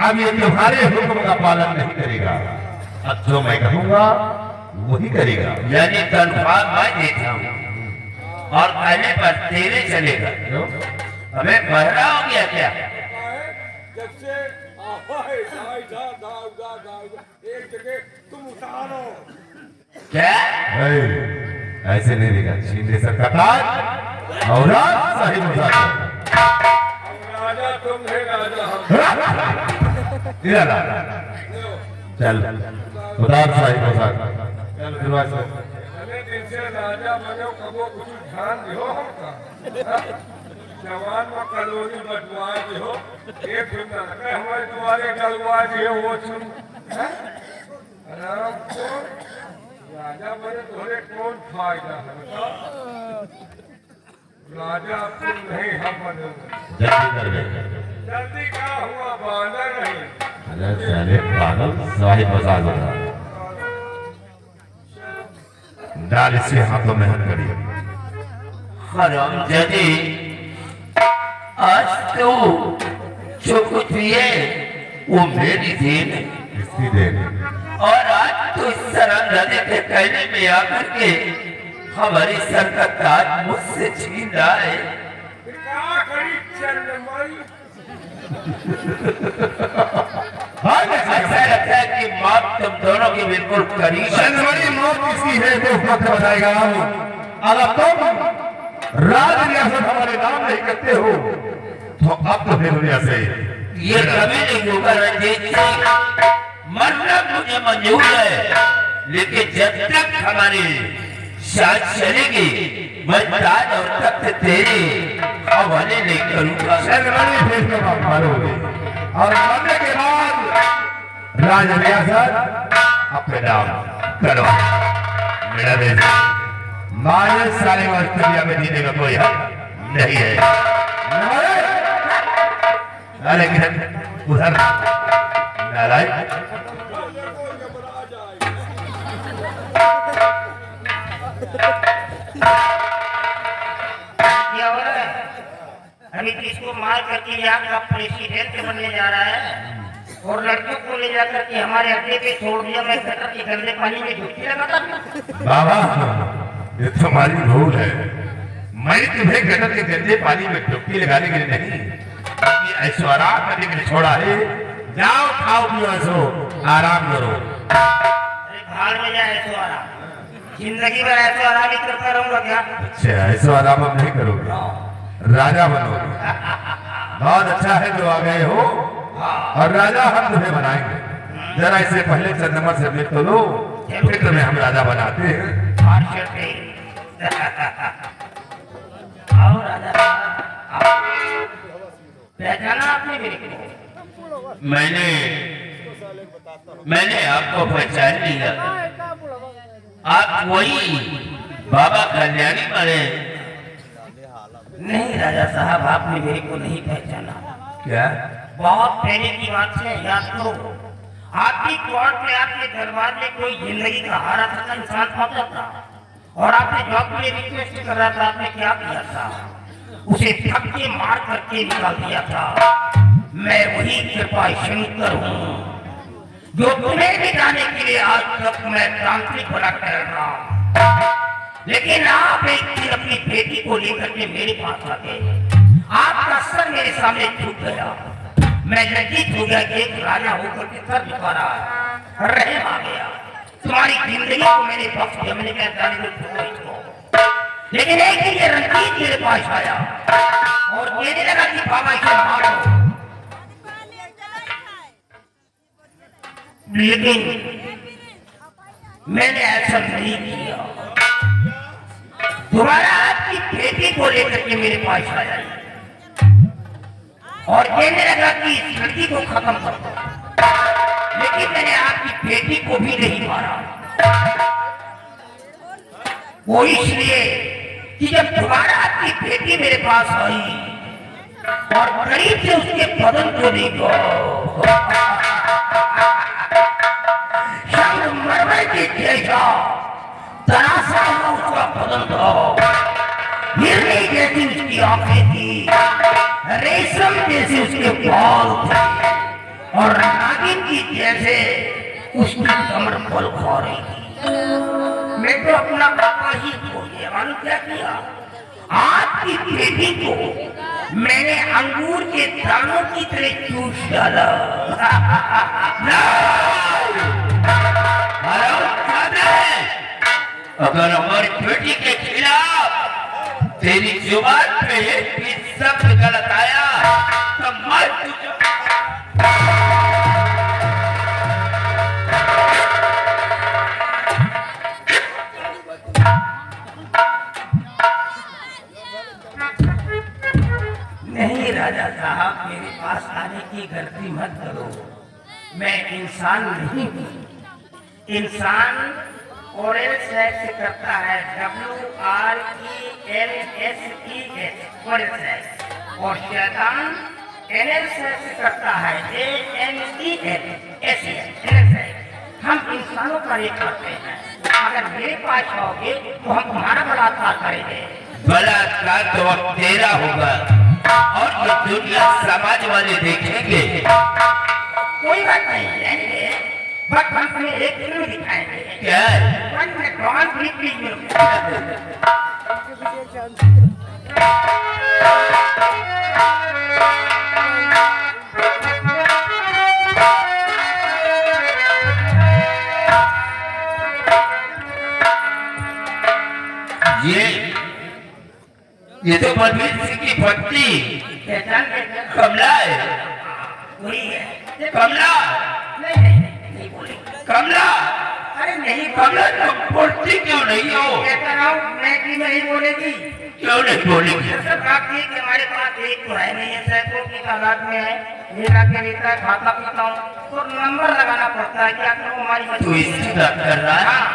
अब ये तुम्हारे हुक्म का पालन नहीं करेगा, अब जो मैं कहूंगा वही करेगा। यानी तनख्वाह मैं देता हूँ और कहने पर तेरे चलेगा। अबे बहरा हो गया क्या? जब से एक जगह तुम उतारो। क्या? ऐसे नहीं देगा, छीन दे सकता ताज और साहिब राजा तुम है राजा हम। चल उतार साहिब चल दरवाजा। अरे दिन से राजा बनो कबो कुछ ध्यान दियो हमका। जवान में कलोनी बटवा दियो, एक दिन ना हमारे द्वारे डलवा दियो वो सुन। आराम को राजा बने तोरे कौन फायदा है बताओ? राजा तुम नहीं हम बने। जल्दी कर दे। जल्दी क्या हुआ बानर नहीं। अरे साले पागल साहिब मजाक बता। डाल इसे हाथों में हाथ करिए। हरामजादे, आज तो जो कुछ भी है वो मेरी देन है इसकी देन और आज तो इस सरांजादे के कहने में आकर के हमारे सर का ताज मुझसे छीन रहा है। क्या करी चंदमारी? ऐसा लगता है कि मौत तुम दोनों की बिल्कुल करीब है। चंद्रमणि मौत किसकी है तो वक्त बताएगा। अगर तुम राज रियासत हमारे नाम नहीं करते हो तो अब तो फिर दुनिया से ये कभी नहीं होगा रंजीत सिंह। मरना मुझे मंजूर है, लेकिन जब तक हमारी शान चलेगी मैं ताज और तख्त तेरे हवाले नहीं करूंगा। चंद्रमणि फिर तो आप मारोगे और मरने के बाद राज रियासत अपने नाम करो। मेरा देश मारे सारे ऑस्ट्रेलिया में जीने का कोई हक नहीं है। अरे उधर नारायण क्या हो रहा है? अभी किसको मार करके यहाँ का प्रेसिडेंट बनने जा रहा है और लड़कियों को ले जाकर के हमारे अड्डे पे छोड़ दिया। मैं गटर के गंदे पानी में डुबकी लगाता था। बाबा ये तुम्हारी भूल है। मैं तुम्हें गटर के गंदे पानी में डुबकी लगाने के लिए नहीं, ऐसो आराम करने के लिए छोड़ा है। जाओ खाओ पियो, ऐसो आराम करो। अरे भाड़ में जाए ऐसो आराम, जिंदगी भर ऐसो आराम ही करता रहूंगा क्या? अच्छा ऐसो आराम अब नहीं करोगे, राजा बनोगे। बहुत अच्छा है जो आ गए हो और राजा हम तुम्हें बनाएंगे। जरा इससे पहले चंद्रमा से मिल तो लो, फिर तुम्हें हम राजा बनाते हैं। आओ राजा, आओ। पहचाना आपने मेरे को? मैंने आपको पहचान लिया। आप वही बाबा कल्याणी वाले नहीं राजा साहब, आपने मेरे को नहीं पहचाना। क्या? बहुत पहले की बात है, याद करो। आपकी कोर्ट में, आपके दरबार में कोई जिंदगी का हारा था इंसान पहुंचा था और आपने जॉब के लिए रिक्वेस्ट कर रहा था। आपने क्या किया था? उसे थक के मार करके निकाल दिया था। मैं वही कृपा शंकर हूँ जो तुम्हें मिटाने के लिए आज तक मैं तांत्रिक बना कर रहा हूँ। लेकिन आप एक दिन अपनी बेटी को लेकर के मेरे पास आ गए। आपका सर मेरे सामने झुक गया। मैं लज्जित हो गया कि एक राजा होकर के सर झुका रहा है। रहम आ गया। तुम्हारी जिंदगी को मैंने बख्श दिया। मैंने कहा जाने दो छोड़ो इसको। लेकिन एक दिन ये रंजीत मेरे पास आया और कहने लगा कि बाबा इसे मारो। लेकिन मैंने ऐसा नहीं किया। दोबारा आपकी बेटी को लेकर के मेरे पास आया और कहने लगा कि इस लड़की को खत्म कर दो। लेकिन मैंने आपकी बेटी को भी नहीं मारा। वो इसलिए कि जब दोबारा आपकी बेटी मेरे पास आई और करीब से उसके बदन को देखो, संगमरमर के जैसा तरासा हुआ उसका बदन था। हिरनी जैसी उसकी आंखें थी, रेशम जैसे उसके बाल थे और नागिन की जैसे उसकी कमर पल खा रही थी। मैं तो अपना पापा ही खो गया। मालूम क्या किया? आपकी बेटी को मैंने अंगूर के दानों की तरह चूस डाला। अगर हमारी बेटी के खिलाफ तेरी जुबान पे एक भी शब्द गलत आया तो मैं तुझे नहीं राजा साहब, मेरे पास आने की गलती मत करो। मैं इंसान नहीं हूँ। इंसान ओरल सेक्स से करता है, WRELSEX ओरल सेक्स, और शैतान एनल सेक्स से करता है, ANELSEX एनल सेक्स। हम इंसानों का रेप करते हैं। अगर मेरे पास आओगे तो हम तुम्हारा बलात्कार करेंगे। बलात्कार तो अब तेरा होगा और ये दुनिया समाज वाले देखेंगे। कोई बात नहीं, लेंगे, बट हम तुम्हें एक फिल्म दिखाएंगे। क्या? ये तो बलबीर सिंह की पत्नी कमला है। वही है कमला। नहीं बोले कमला। अरे नहीं कमला, तुम बोलती क्यों नहीं हो? कहता रहा हूँ मैं कि नहीं बोलेगी। क्यों नहीं बोलेगी? सब बात ये कि हमारे पास एक तो है नहीं है, सैकड़ों की तादाद में है। मेरा क्या रहता है, खाता पीता हूँ तो नंबर लगाना पड़ता है। क्या करूँ, हमारी तू इसकी बात कर रहा है? हाँ,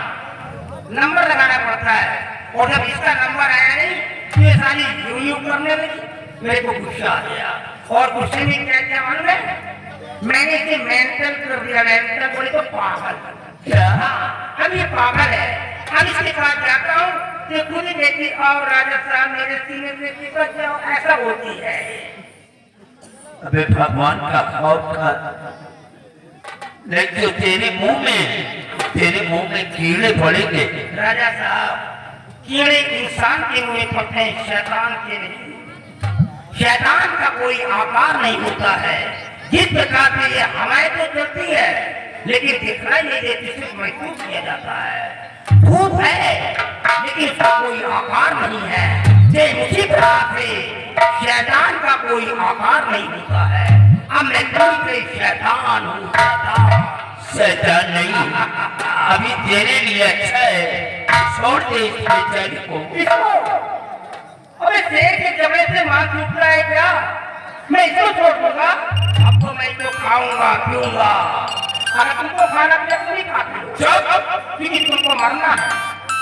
नंबर लगाना पड़ता है। और जब इसका नंबर आया नहीं तो ये सारी यूं करने लगी। मेरे को गुस्सा आ गया और गुस्से में क्या क्या मालूम है, मैंने इसे मेंटल कर दिया। मेंटल बोले तो पागल। हाँ, अब ये पागल है। अब इसके पास जाता हूँ तो खुद ही देखती और राजा साहब मेरे सीने से चिपक जाओ, ऐसा होती है। अबे भगवान का खौफ कर। लेकिन तो तेरे मुंह में कीड़े पड़ेंगे। राजा साहब, कीड़े इंसान के मुंह में पड़ते हैं, शैतान के नहीं। शैतान का कोई आकार नहीं होता है। जिस प्रकार से ये हवाएं तो चलती है लेकिन दिखलाई नहीं देती, सिर्फ महसूस किया जाता है। धूप है लेकिन उसका कोई आकार नहीं है। जे उसी प्रकार से शैतान का कोई आकार नहीं होता है। अब मैं कोई शैतान हूँ। शैतान नहीं, अभी तेरे लिए अच्छा है, छोड़ दे इस बेचारी को। अबे शेर के जबड़े से मांस टूट रहा है क्या? मैं इसको छोड़ दूंगा? अब तो मैं इसको खाऊंगा पीऊंगा। अगर तुमको खाना पीना तो नहीं खाते हो, क्योंकि तुमको मरना है।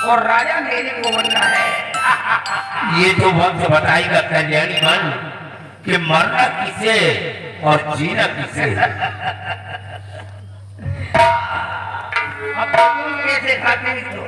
और राजा मेरे को बनना है। ये तो वक्त बताएगा कल्याणी मन कि मरना किसे और जीना किसे। अब तुम कैसे खाते हो?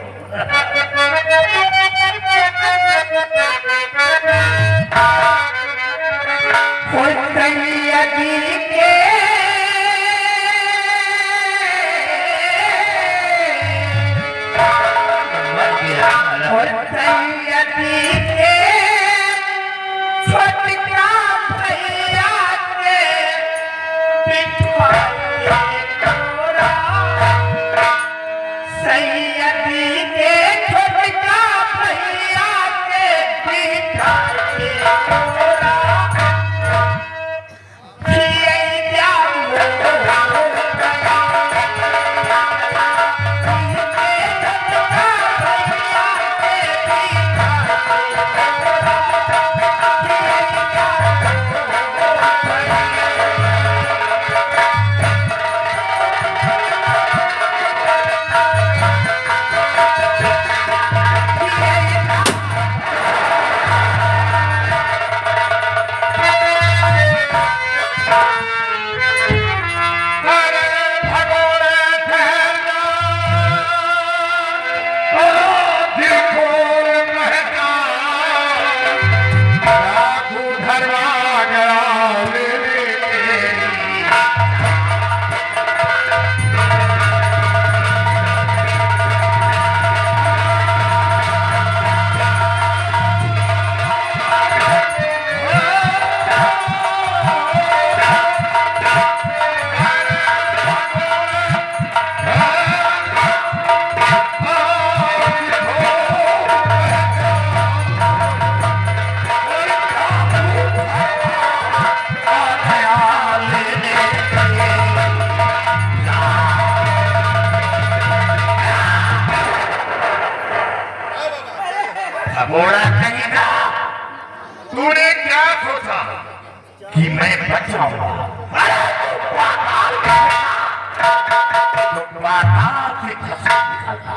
घोड़ा कहेगा तूने क्या सोचा कि मैं बचाऊंगा? तो पाताल से खसा निकलता।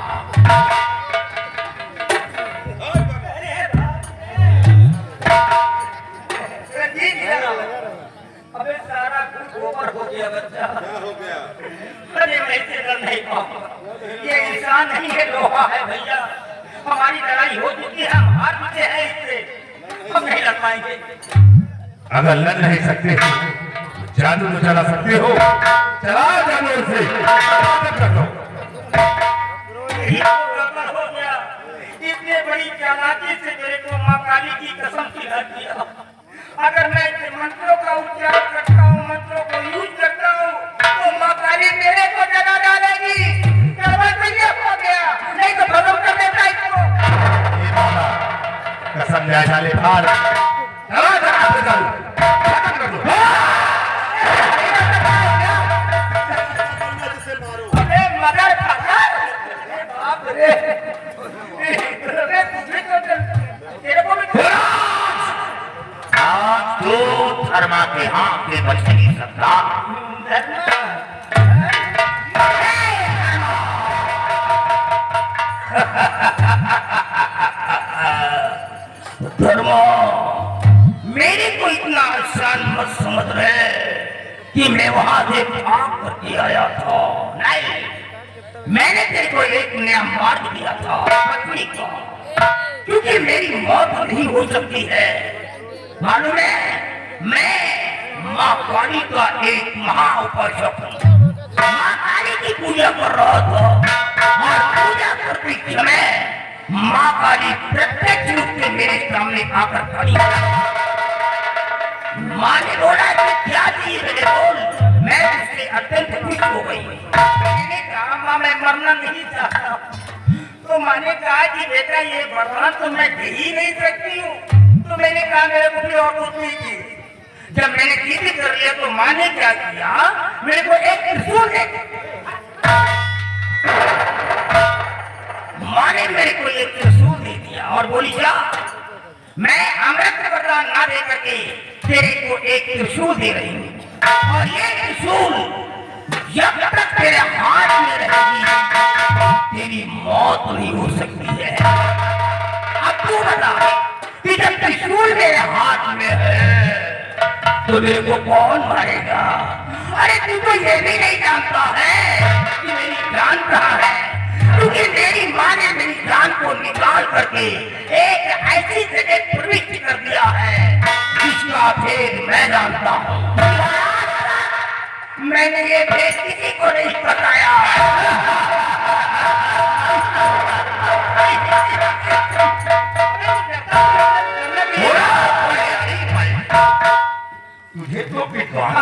अबे सारा कुछ ऊपर हो गया बच्चा। क्या हो गया? अरे मैं इससे डर नहीं पाऊंगा। ये इंसान नहीं है, लोहा है भैया। हमारी लड़ाई हो चुकी है, हम हार चुके हैं इससे, हम नहीं लड़ पाएंगे। अगर लड़ नहीं सकते हो जादू तो चला सकते हो, चला जादू से कर दो। हो गया, इतने बड़ी चालाकी से मेरे को माँ काली की कसम खिला दिया। अगर मैं मंत्रों का उच्चार करता हूँ, मंत्रों को यूज करता हूँ, तो माँ काली मेरे को जला डालेगी। हो गया, नहीं तो खत्म कर देता इसको। कसम ले डाले भार, चला जा खत्म कर दो। अबे मदर फकर, बाप रे, तेरे को भी आज तो धर्मा के हाथ से बच नहीं सकता। धर्मा, मेरे को इतना आसान मत समझ रहे कि मैं वहां से भाग करके आया था। नहीं, मैंने तेरे को एक नया मार्ग दिया था पत्नी का, क्योंकि मेरी मौत नहीं हो सकती है। मालूम है, मैं माँ काली का एक महाउपासक हूँ। माँ काली की पूजा कर रहा था और पूजा करते समय माँ काली प्रत्यक्ष रूप से मेरे सामने आकर खड़ी। माँ ने बोला कि क्या चाहिए मेरे बोल। मैं उससे अत्यंत खुश हो गई। मैंने कहा माँ मैं मरना नहीं चाहता। तो माँ ने कहा कि बेटा ये वरदान तो मैं दे ही नहीं सकती हूँ। तो मैंने कहा मेरे को भी और कुछ नहीं चाहिए। जब मैंने जिद कर लिया तो माँ ने क्या किया, मेरे को एक त्रिशूल दे दिया। माँ ने मेरे को एक त्रिशूल दे दिया और बोली जा, मैं अमृत वरदान ना दे करके तेरे को एक त्रिशूल दे रही हूँ, और ये त्रिशूल जब तक तेरे हाथ में रहेगी मेरी मौत नहीं हो सकती है। अब तू बता कि जब त्रिशूल मेरे हाथ में है तो मेरे को कौन मारेगा? अरे तू तो ये भी नहीं जानता है कि मेरी जान कहाँ है, क्योंकि मेरी माँ ने मेरी जान को निकाल करके एक ऐसी जगह प्रविष्ट कर दिया है जिसका भेद मैं जानता हूँ। मैंने ये भेद किसी को नहीं बताया। तुझे तो विद्वान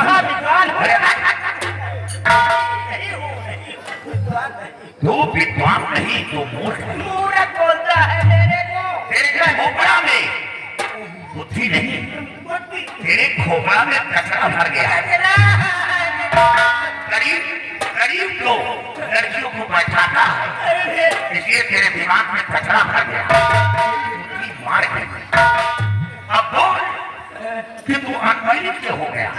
तो विद्वान नहीं तो मूर्ख है। मूर्ख बोलता है मेरे को। तेरे खोपड़ा में बुद्धि नहीं, तेरे खोपड़ा में कचरा भर गया है। करीब तो लड़कियों को बैठाता है, इसलिए तेरे दिमाग में कचरा भर गया। मार के अब बोल कि तू अनवैदिक क्यों हो गया?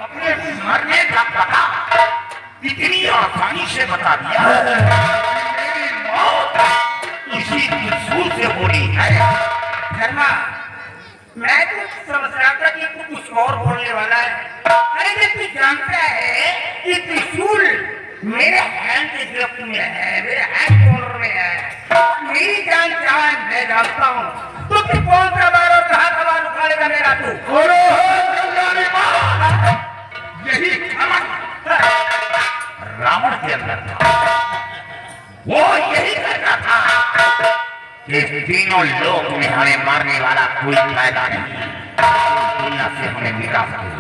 अपने मरने का पता इतनी आसानी से बता दिया। मेरी मौत इसी त्रिशूल से हो रही है। धर्मा, मैं तो समझ रहा था कि तू कुछ और बोलने वाला है। अरे जब तू जानता है कि त्रिशूल मेरे हैंड के गिरफ्त में है, मेरे हैंड कॉर्नर में है, मेरी जान मैं जानता हूँ, तो फिर कौन सा बार और कहाँ का बार उखाड़ेगा मेरा तू? यही रावण के अंदर था। वो यही कहता था कि तीनों लोग में हमें मारने वाला कोई फायदा नहीं, दुनिया से हमें मिटा सकते।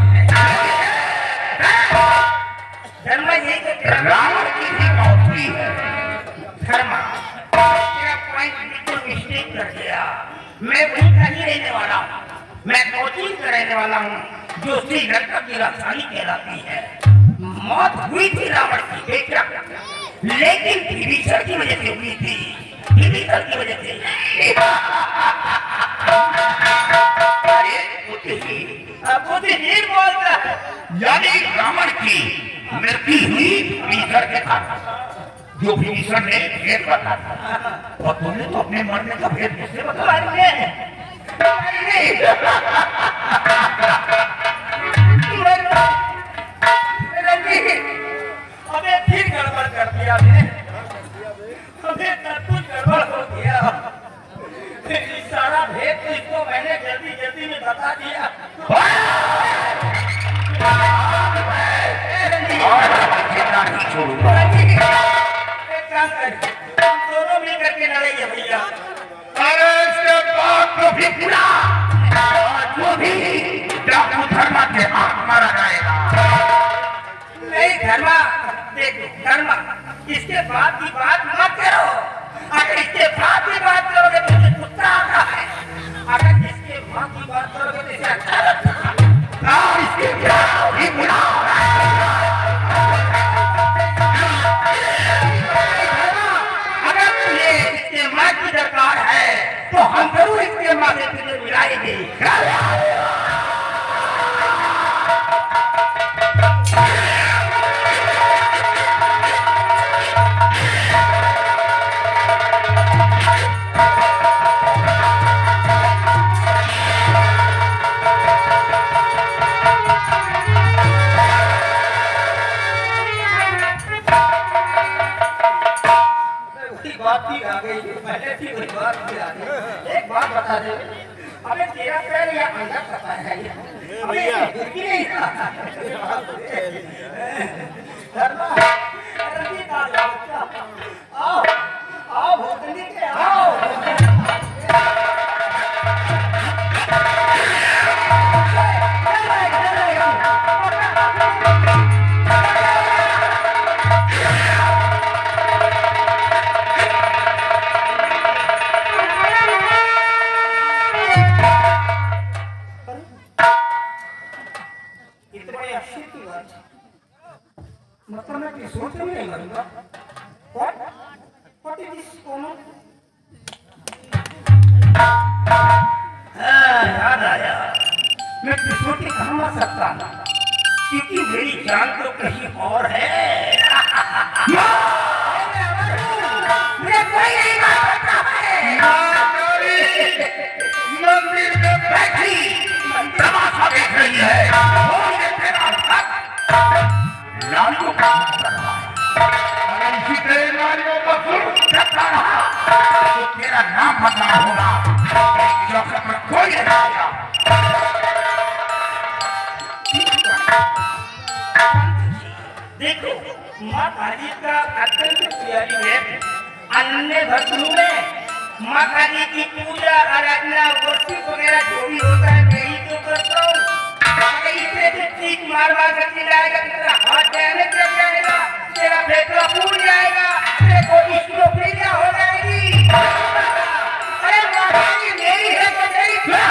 धर्मा यही तो रावण की भी मौत हुई है। धर्मा, तेरा पॉइंट बिल्कुल मिस्टेक कर दिया। मैं वहीं का ही रहने वाला हूँ, मैं कोचिंग का रहने वाला हूँ जो श्रीलंका की राजधानी कहलाती है। मौत हुई थी रावण की बेटा, लेकिन विभीषण की वजह से हुई थी, विभीषण की वजह से। अरे बुद्धिहीन बोलता है। यानी रावण की मृत्यु हुई विभीषण के कारण, जो विभीषण ने भेद बताया था। और तुमने तो अपने मरने का भेद मुझसे बताया। हमें फिर गड़बड़ कर दिया, हमें सब कुछ गड़बड़ हो गया। सारा भेद तो इसको मैंने जल्दी में बता दिया। नहीं छोड़ूंगा। एक काम कर, दोनों मिल करके लड़ेंगे भैया। अरे इसके बाद तो भी पूरा वो भी डाकू धर्मा के हाथ मारा जाएगा। नहीं धर्मा, देखो धर्मा, इसके बाद की बात मत करो। अगर इसके बाद की बात करोगे तो मुझे गुस्सा आता है, अगर इसके बाद की बात करोगे तो इसे अच्छा लगता है। इसके बाद ही बुला इस्तेमाल की दरकार है तो हम जरूर इस्तेमाल से तुझे मिलाएंगे। बात ही आ गई, पहले थी वही बात भी आ गई। एक बात बता दे, अबे तेरा पैर या अंदर का पैर है ये? भैया आओ आओ भोसड़ी के आओ। मतलब मैं किसी से भी नहीं मरूंगा। What is this कोमल? याद आया, मैं किसी के कहाँ मर सकता हूँ? क्योंकि मेरी जान तो कहीं और है। मुझे कोई नहीं मार सकता है। मंदिर में बैठी तमाशा देख रही है और ये तेरा भक्त लालियों का खून कर रहा है। अगर इसी तरह लालियों का खून करता रहा तो तेरा नाम बदनाम होगा। एक चौखट पर कोई नहीं आएगा। देखो माँ काली का अत्यंत प्यारी है। अन्य धर्मों में माँ काली की पूजा आराधना वर्षिप वगैरह जो भी होता है मैं ही तो करता हूँ। इसे चीख मार मार कर चिल्लाएगा, तेरा हाथ डैमेज लग जाएगा, तेरा फेफड़ा फूट जाएगा, तेरे को स्किज़ोफ्रेनिया हो जाएगी। अरे माँ काली मेरी है तो मेरी क्या?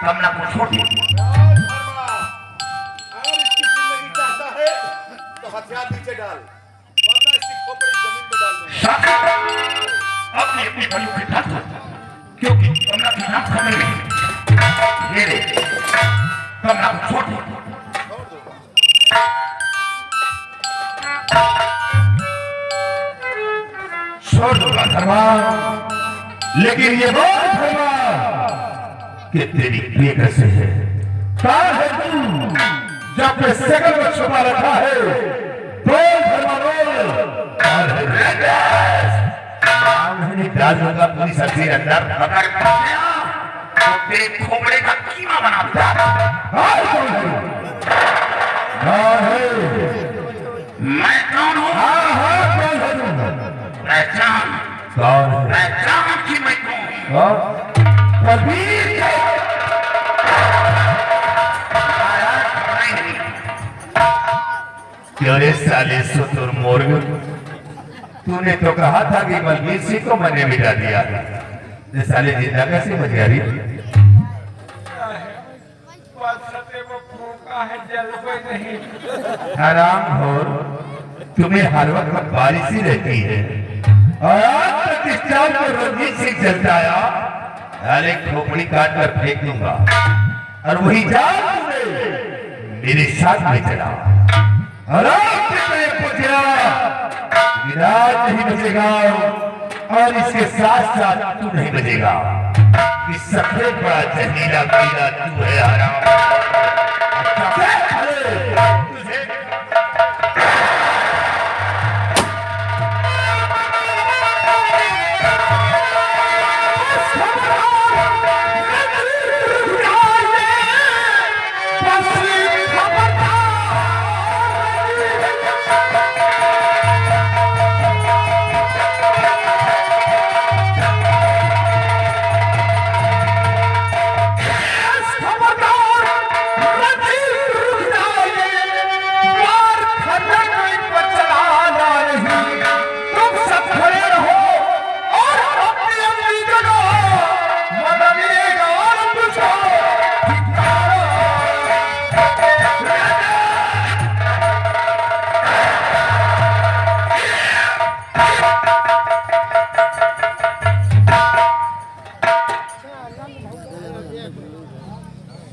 कमला को छोड़ दे। अगर इसकी जिंदगी चाहता है तो हथियार नीचे डाल, वरना इसकी खोपड़ी जमीन में डाल दूंगा। अपनी अपनी बलि को डाल दो, क्योंकि कमला की नाम खबर नहीं। ये ले, कमला को छोड़ दो। छोड़ दूंगा धर्मा, लेकिन ये बोल धर्मा कि तेरी प्रिय कैसे है? कहाँ है तू? जब मैं सकल में छुपा रखा है, बोल धर्मा बोल। कौन है? डाल दूंगा पूरी सब्जी अंदर पकड़ कर तो तेरे खोपड़े का कीमा बना दूंगा। कौन है? मैं कौन हूँ? हाँ हाँ कौन है तू? पहचान, कौन है? पहचान कि मैं कौन हूँ? कबीर क्यों रे साले सुतुर मोर्ग, तूने तो कहा था कि बलबीर सिंह को मैंने मिटा दिया। ये साले जिंदा कैसे बच गया रे? हराम हो, तुम्हें हर वक्त बारिश ही रहती है और आज प्रतिष्ठान में रणजीत सिंह चलता आया। अरे खोपड़ी काट कर फेंक दूंगा और वही जान मेरे साथ में चला और विराज नहीं बचेगा और इसके साथ साथ तू नहीं बचेगा। इस सबसे बड़ा जहरीला कीड़ा तू है हराम।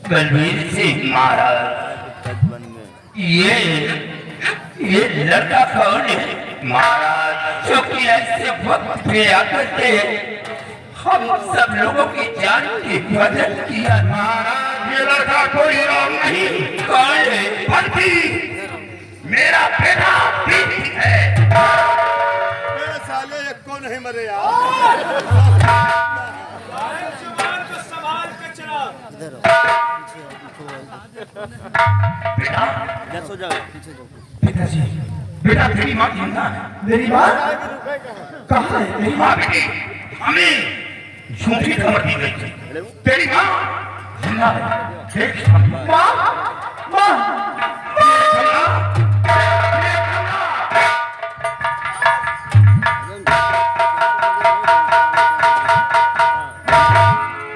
बलबीर सिंह महाराज, ये लड़का कौन है महाराज, जो कि ऐसे वक्त पे आकर के हम सब लोगों की जान की मदद किया। महाराज ये लड़का कोई और नहीं, कौन है? बंटी, मेरा बेटा बीती है। अरे यार बेटा सो जाओ पिताजी, बेटा तेरी माँ जिंदा है। मेरी माँ कहाँ है? मेरी माँ माँ बेटी हमें झूठी खबर दी गई थी, तेरी माँ जिंदा है। देख माँ, माँ,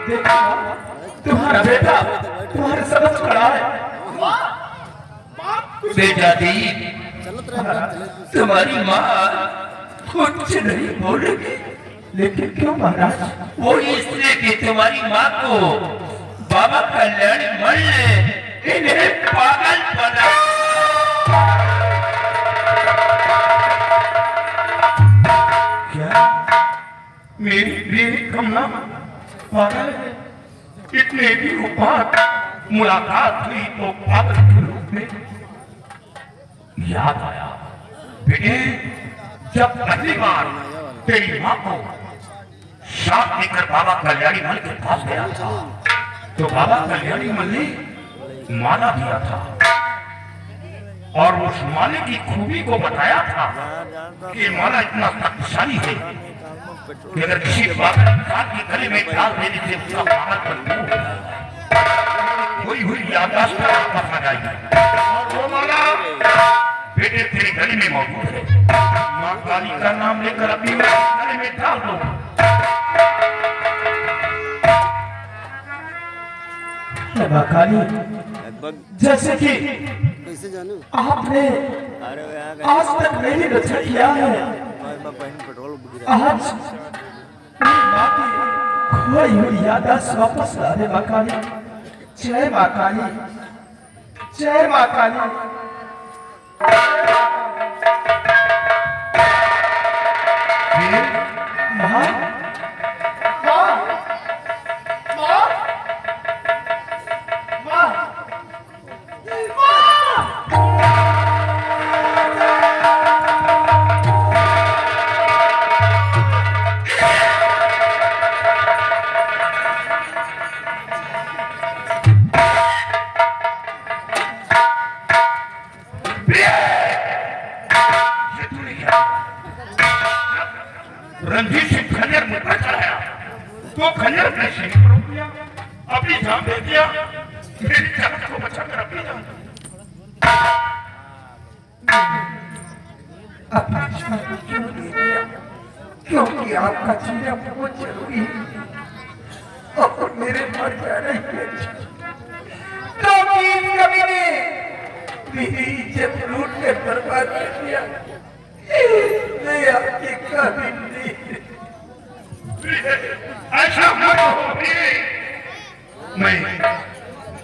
देखो तुम्हारा बेटा तुम्हारे समझ खड़ा है। बेटा दी चलत रहे तुम्हारी माँ कुछ नहीं बोलेगी, लेकिन क्यों महाराज? वो इसलिए कि तुम्हारी माँ को बाबा कल्याण मल ने इन्हें पागल बना। क्या मेरी बीवी कमला पागल है? इतने दिनों बाद मुलाकात हुई तो पागल के रूप में याद आया। बेटे, जब पहली बार तेरी माँ को साथ लेकर बाबा कल्याणी मल के पास गया था तो बाबा कल्याणी मल ने माला दिया था और उस माले की खूबी को बताया था कि ये माला इतना शक्तिशाली है कि अगर किसी पागल इंसान के गले में डाल देने से उसका पागलपन दूर हो जाएगा, कोई हुई याददाश्त वापस आ जाएगी। और वो माला बेटे तेरे गले में मौजूद है। माँ काली का नाम लेकर अपनी गले में डाल दो। माँ काली, जैसे कि कैसे जानू आपने अरे आज तक मेरी रक्षा किया है, पेट्रोल आज मेरी माँ की खोई हुई याददाश्त वापस ला दे माँ काली। जय माँ काली, जय माँ काली। माँ, माँ, माँ, माँ, रणजीत सिंह खंजर मुझ पर चलाया तो खंजर ने सिंह को रोक लिया, अपनी जान दे दिया, मेरी जान को बचाकर अपनी जान अपनी जान को क्यों दे दिया? क्योंकि आपका जीना बहुत जरूरी है और मेरे मर जाने के क्योंकि इस कवि ने मेरी इज्जत लूट कर बर्बाद कर दिया। मैं आपके काबिल नहीं। ऐसा मत हो प्रिय। मैं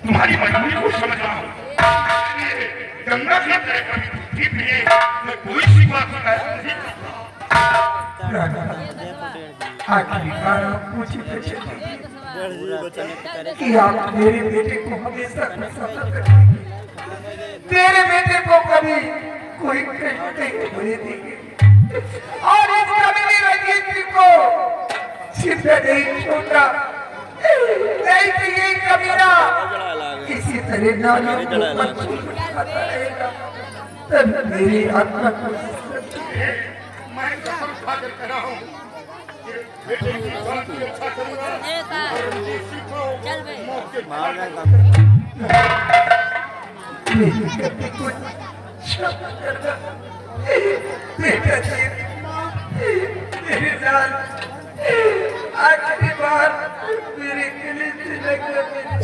तुम्हारी मजबूरी को समझ रहा हूँ। गंगा के तरह कभी दूसरी प्रिय मैं कोई सी बात शिकायत नहीं करता। आखिरकार आप मुझे बचा कि आप मेरे बेटे को हमेशा खुशहाल रखेंगे, मेरे बेटे को कभी कोई कष्ट नहीं होने देंगे और इस कभी रणजीत को जिंदा नहीं छोड़ा। नहीं तो ये कबीरा इसी तरह नानियों को बच्चों को खाता रहेगा, तब मेरी आत्मा को मैं कसम खाकर कह रहा हूँ बेटे की बात की रक्षा करूंगा और उसी को मौत के मार रहा मेरी बेटी को क्षमा करना। बेटा जी, मेरी जान आखिरी बार मेरे गले से लगा लड़के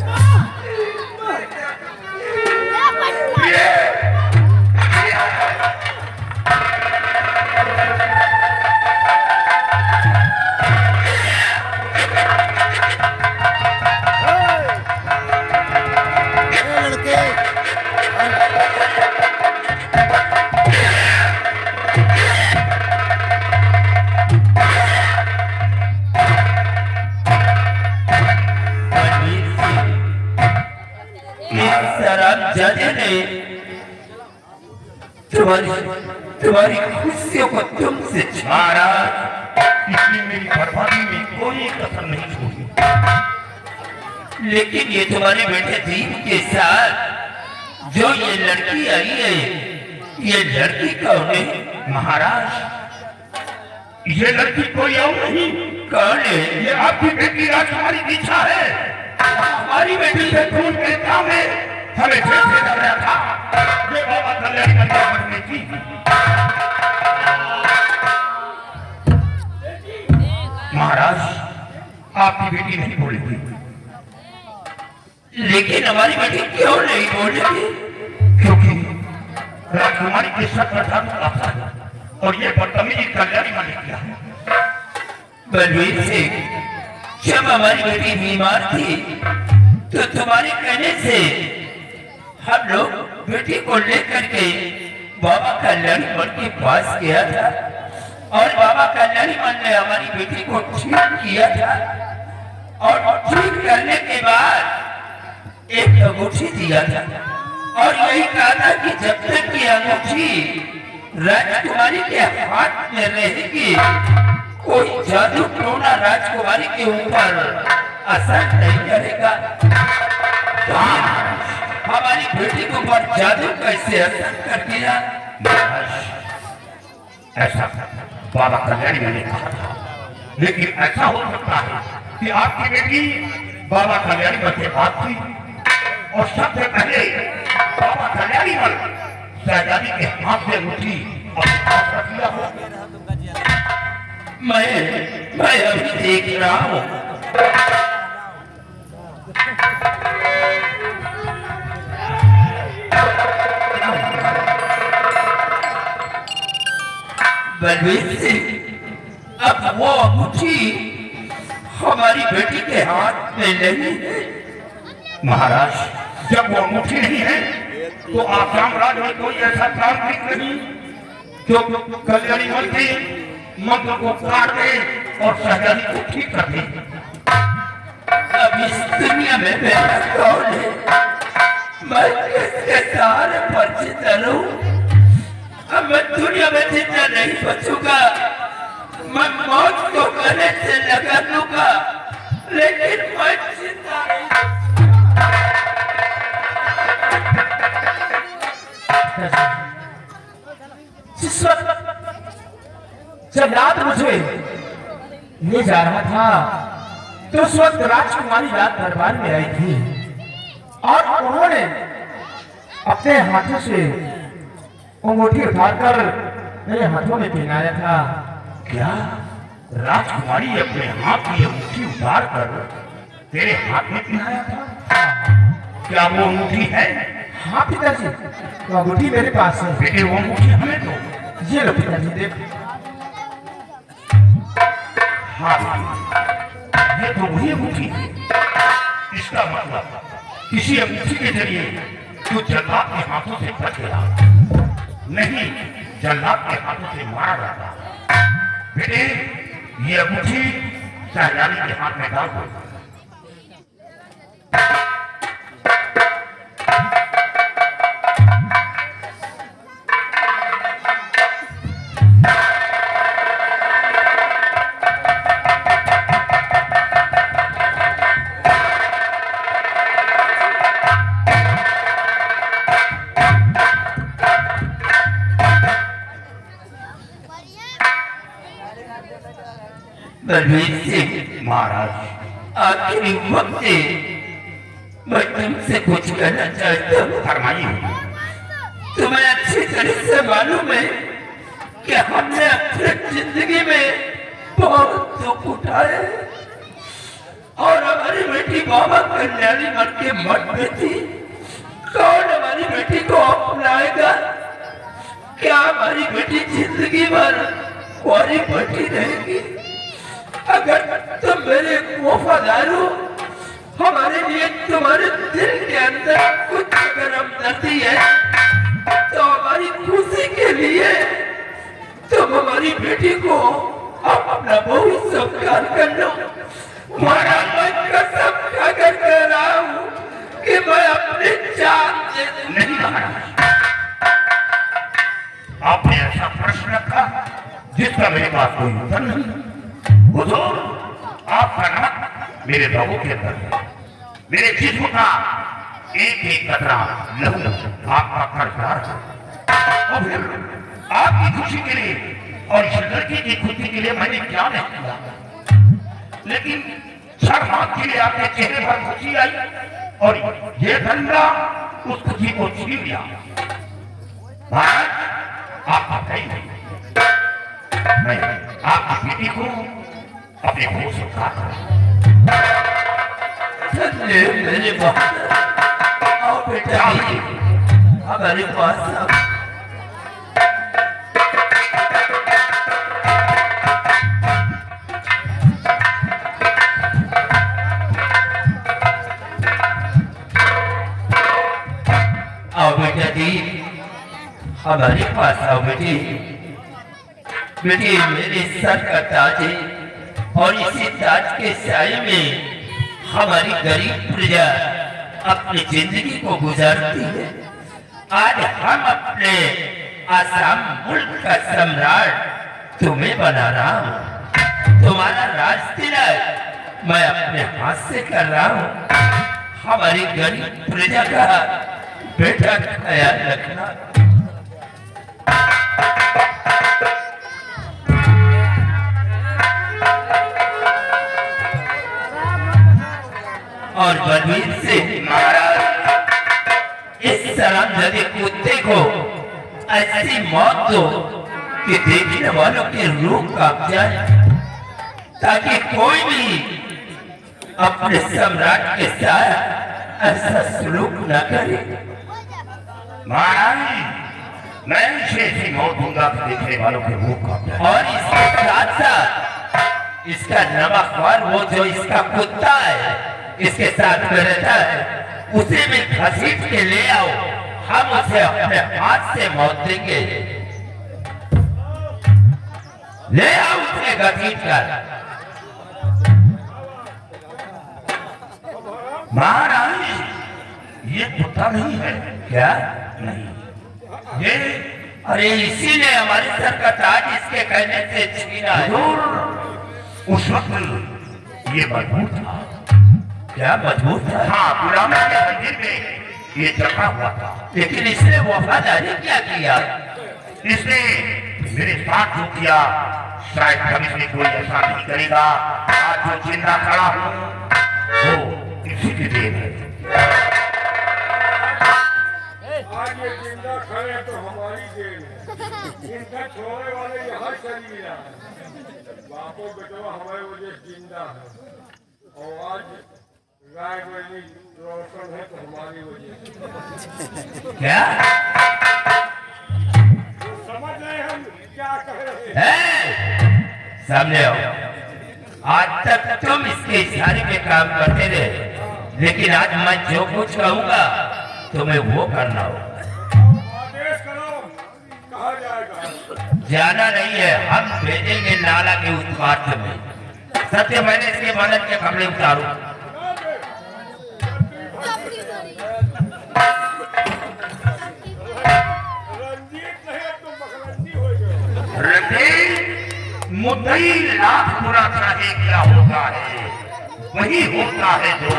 तुम्हारी खुशियों को तुमसे छाड़ा इसलिए मेरी बर्बादी में कोई कसर नहीं छोड़ी। लेकिन ये तुम्हारे बेटे दीप के साथ जो ये लड़की आई है, ये लड़की कौन है महाराज? ये लड़की कोई और नहीं। कौन है? ये आपकी बेटी राजकुमारी दीक्षा है। हमारी बेटी से खून के काम में हमें जेल से लग रहा था। ये बाबा कल्याणी मंदिर बनने की महाराज, आपकी बेटी नहीं बोलेगी। लेकिन हमारी बेटी क्यों नहीं बोलेगी? क्योंकि राजकुमारी के सच में धातु आपसा है और ये बदतमीजी कल्याणी ने किया है। बलवीर सिंह, जब हमारी बेटी बीमार थी तो तुम्हारे कहने से हम लोग बेटी को लेकर के बाबा कल्याणी मन के पास गया था और बाबा कल्याणी मन ने हमारी बेटी को ठीक किया था और ठीक करने के बाद एक अंगूठी दिया था और यही कहा था कि जब तक ये अंगूठी राजकुमारी के हाथ में रहेगी कोई जादू टोना राजकुमारी के ऊपर असर नहीं करेगा। तो हमारी बेटी के ऊपर जादू कैसे असर कर दिया? ऐसा बाबा कल्याणी ने कहा था, लेकिन ऐसा हो सकता है कि आपकी बेटी बाबा कल्याणी के पास थी और सबसे पहले बाबा कल्याणी शहजादी के हाथ से उठी और रख लिया हो। मैं अभी देख रहा हूँ। बलवीर सिंह, अब वो अंगूठी हमारी बेटी के हाथ में नहीं है। महाराज, जब वो अंगूठी नहीं है तो आसाम राज में कोई ऐसा तांत्रिक नहीं जो कल्याणी मंत्री मंत्र को काट दे और शहजादी को ठीक कर दे। अब इस दुनिया में मेरा कौन है? मैं किसके सहारे पर जिंदा रहूं? अब मैं दुनिया में जिंदा नहीं बचूंगा। मैं मौत को गले से लगा लूंगा, लेकिन मैं जिंदा नहीं। जिस वक्त जल्लाद मुझे ले जा रहा था तो उस वक्त राजकुमारी रात दरबार में आई थी और उन्होंने अपने हाथों से अंगूठी उठाकर मेरे हाथों में पहनाया था। क्या राजकुमारी अपने हाथ की अंगूठी उतार कर तेरे हाथ में पहनाया था? क्या वो अंगूठी है? हाँ पिताजी, वो अंगूठी मेरे पास है। बेटे, वो अंगूठी हमें दो। ये लो पिताजी, देख। हाँ, ये तो वही अंगूठी है। इसका मतलब किसी अंगूठी के जरिए तू जल्लाद के हाथों से बच गया, नहीं जल्लाद के हाथों से मारा जाता। बेटे, ये अंगूठी शहजादी के हाथ में डाल दो। बलवीर सिंह महाराज, आखिरी वक्त से मैं तुमसे कुछ कहना चाहता हूँ। फरमाइए। तुम्हें अच्छी तरह से मालूम है कि हमने अपनी जिंदगी में बहुत दुख उठाए और हमारी बेटी बाबा कल्याणी मन के मठ में थी। कौन हमारी बेटी को अपनाएगा? क्या हमारी बेटी जिंदगी भर कुंवारी बैठी रहेगी? अगर तुम मेरे वफादार हो, हमारे लिए तुम्हारे दिल के अंदर कुछ अगर हमदर्दी है तो हमारी खुशी के लिए तुम हमारी बेटी को अपना बहुत स्वीकार कर लो। महाराज, मैं कसम खाकर कह रहा हूँ कि मैं अपनी जान नहीं। महाराज, आपने ऐसा प्रश्न रखा जिसका मेरे पास कोई उत्तर नहीं। हुजूर, आपका नमक मेरे रगों के अंदर है, मेरे जिस्म का एक एक कतरा लहू आपका कर्जदार है। और फिर आपकी खुशी के लिए और इस लड़की की खुशी के लिए मैंने क्या नहीं किया, लेकिन शर्मात के लिए आपके चेहरे पर खुशी आई और ये धंधा उस खुशी को छीन लिया। महाराज, आप बताइए नहीं, आपकी बेटी को अपने मुंह से उतार मेरे पास आओ बेटा, हमारे पास आओ बेटा जी, हमारे पास आओ बेटी। बेटी मेरे सर का ताज है और इसी ताज के साए में हमारी गरीब प्रजा अपनी जिंदगी को गुजारती है। आज हम अपने आसाम मुल्क का सम्राट तुम्हें बना रहा हूँ, तुम्हारा राज तिलक मैं अपने हाथ से कर रहा हूँ। हमारी गरीब प्रजा का बेटा ख्याल रखना। और बलवीर से महाराज, इस सलामजदे कुत्ते को ऐसी मौत दो कि देखने वालों के रूह कांप जाए, ताकि कोई भी अपने सम्राट के साथ ऐसा सलूक न करे। महाराज, मैं इसे ऐसी मौत दूंगा कि देखने वालों के मुंह कांप जाए। और इसके साथ साथ इसका नमकवार वो जो इसका कुत्ता है, इसके साथ में रहता है, उसे भी घसीट के ले आओ, हम उसे अपने हाथ से मौत देंगे। ले आओ उसे घसीट कर। महाराज, ये कुत्ता नहीं है क्या? नहीं, ये अरे इसीलिए हमारे सर का ताज इसके कहने से छीना है। हुजूर, उस वक्त ये मजबूत था। क्या मजबूत था? हाँ, गुलामों के मंदिर में ये जमा हुआ था, लेकिन इसने वफादारी क्या किया? इसने मेरे साथ जो किया शायद कभी से कोई ऐसा नहीं करेगा। आज जो जिंदा खड़ा हूँ वो इसी के देन है। आज ये जिंदा खड़े हैं तो हमारी देन है, इनका छोड़ने वाले यहाँ चली गया। बापो बेटवा हमारे वजह जिंदा है और आज राय बनी रोशन है तो हमारी वजह। क्या? समझ रहे हम क्या कह रहे हैं? सामने आओ। आज तक तुम इसके इशारे पे काम करते रहे, लेकिन आज मैं जो कुछ कहूंगा तुम्हें वो करना होगा। आदेश करो, कहा जाएगा? जाना नहीं है, हम भेजेंगे नाला के उस मार्ग में। सत्य मैंने इसके मदद के कपड़े उतारू। रंजीत नहीं तो बखरंजी हो गए। रंजीत, मुद्दई लाख बुरा चाहे क्या होता है, वही होता है जो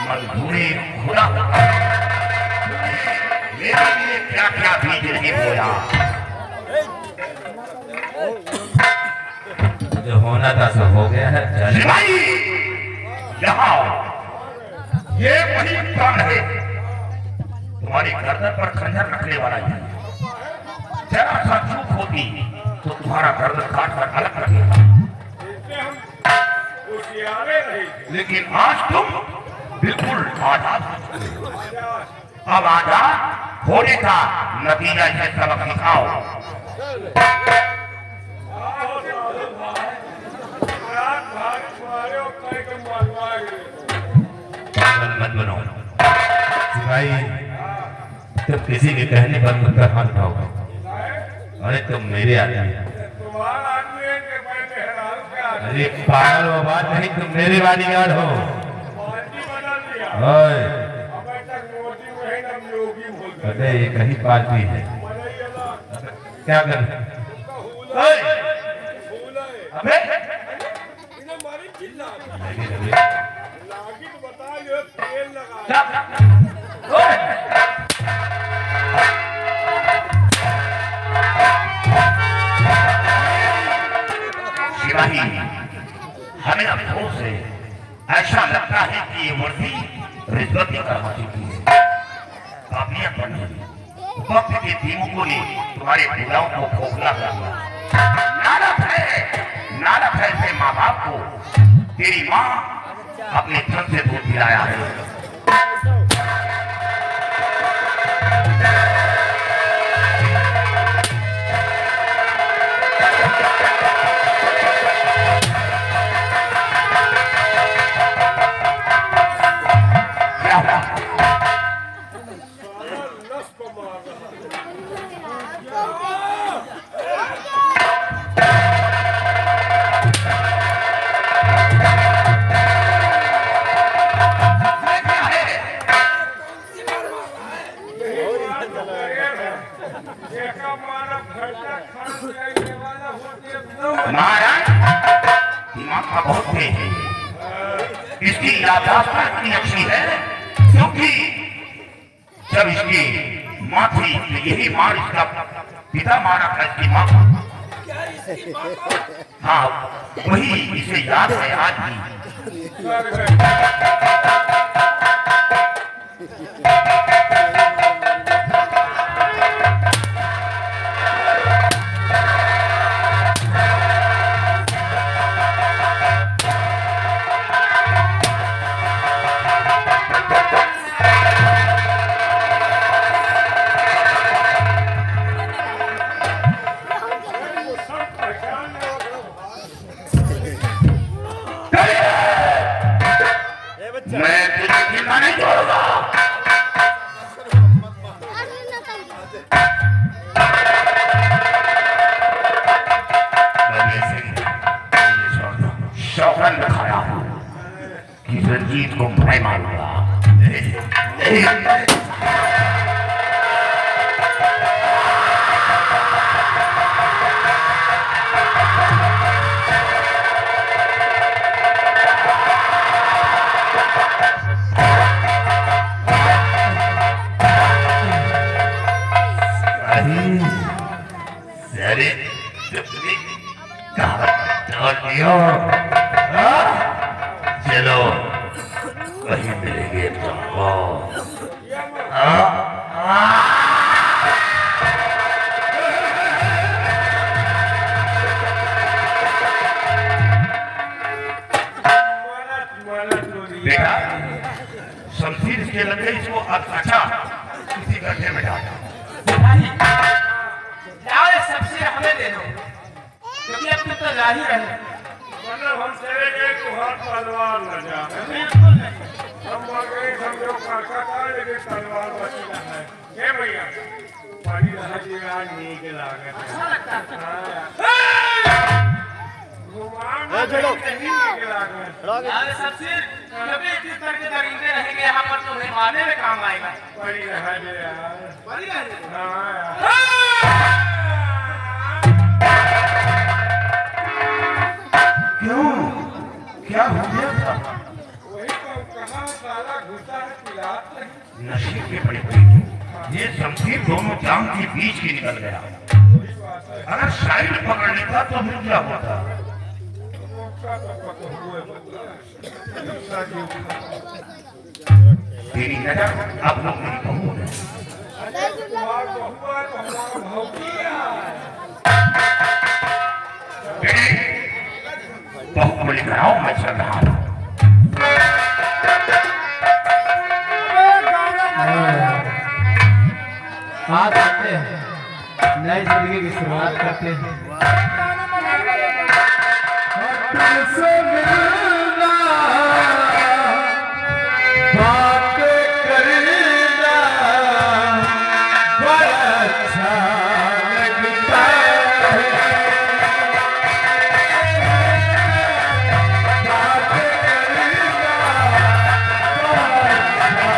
मजबूरी खुदा होता है। मेरे लिए क्या क्या बीज नहीं बोया, जो होना था सो हो गया है। चल। सिपाही, यहाँ आओ। ये वही प्राण है, तुम्हारी गर्दन पर खंजर रखने वाला है। जरा सा चूक होती तो तुम्हारा गर्दन काट कर अलग कर देता। इससे हम होशियारे रहे थे। लेकिन आज तुम बिल्कुल आजाद हो। अब आजाद होने का नतीजा इसे सबक सिखाओ। मत बनो सिपाही, तुम किसी के कहने पर मुझका हाथ उठाओगे। अरे तुम मेरे आदमी हो। तुम्हारा आदमी है कि मैं मेहरारू के आदमी? अरे पागल वो बात नहीं, तुम मेरे बॉडीगार्ड हो। पार्टी बदल दिया। ओए, अब तक मोदी में है ना योगी बोल गए। अरे ये कहीं पार्टी है। मनैया क्या कर? कहूला लगने लगे। लागी तो बता ये तेल लगा सिपाही, हमें अफसोस है, ऐसा लगता है कि ये वर्दी रिश्वत की करवा चुकी है। काबिलियत बन गई। वक्त के दीमकों ने तुम्हारे पिताओं को खोखला कर दिया। नालक है ऐसे माँ बाप को। तेरी माँ अपने धन से दूध पिलाया है। नस को मार दिमाग का बहुत तेज है। इसकी याददाश्त इतनी अच्छी है क्योंकि जब इसकी माँ थी तो यही माँ इसका पिता मारा था इसकी माँ को। हाँ, वही इसे याद है आज भी। मैं तुझे जिंदा नहीं छोड़ूंगा। मैं वैसे ही शौकन दिखाया हूँ कि रंजीत को मैं मारूंगा। अरे तुमने कहा तोड़ दियो। चलो वहीं मिलेंगे तुमको। बेटा शमशीर इसके लग गई इसको। अच्छा किसी गड्ढे में डाला। जाओ ये सबसे हमें दे दो क्योंकि अब तो जाहिर है। मतलब हम चले गए तो हाथ तलवार न जाए। बिल्कुल नहीं। हम मर गए समझो काका का लेकिन तलवार बची ना है। ये भैया बड़ी रहेगा नीक लागत अच्छा लगता है। चलो नीक लागत यार सबसे कभी इस तरह के दरिंदे रहेंगे यहाँ पर तुम्हें मारने में काम आएगा। बड़ी रह दे यार। बड़ी रह जाए। हाँ यार। क्यों? क्या हो गया था? वही तो कहाँ साला घुसा है पिलात नहीं। नशे के बड़े हुए ये शमशीर दोनों जान के बीच ही निकल गया। अगर साइड पकड़ लेता तो फिर क्या होता? मौका तो पता हुए बता। तेरी नजर अब लोग मेरी बहू है। तुम्हारा बहुआ तो हमारा भौकिया है। बेटे, बहू को लेकर आओ, मैं चल रहा हूँ। आज आते हैं नई जिंदगी की शुरुआत करते हैं। तुमसे मिलना, बातें करना बड़ा अच्छा लगता है। बातें करना बड़ा अच्छा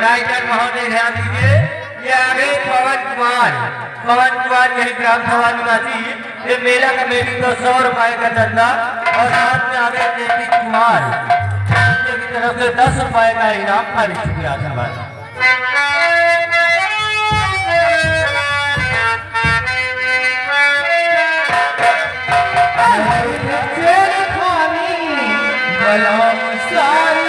नायकर महोदय ध्यान दीजिए, ये आगे पवन कुमार यही ग्राम सभा निवासी, ये मेला कमेटी को 100 रुपए का चंदा और साथ में आगे जेपी कुमार की तरफ से 10 रुपए का इनाम खारिज किया था। सारी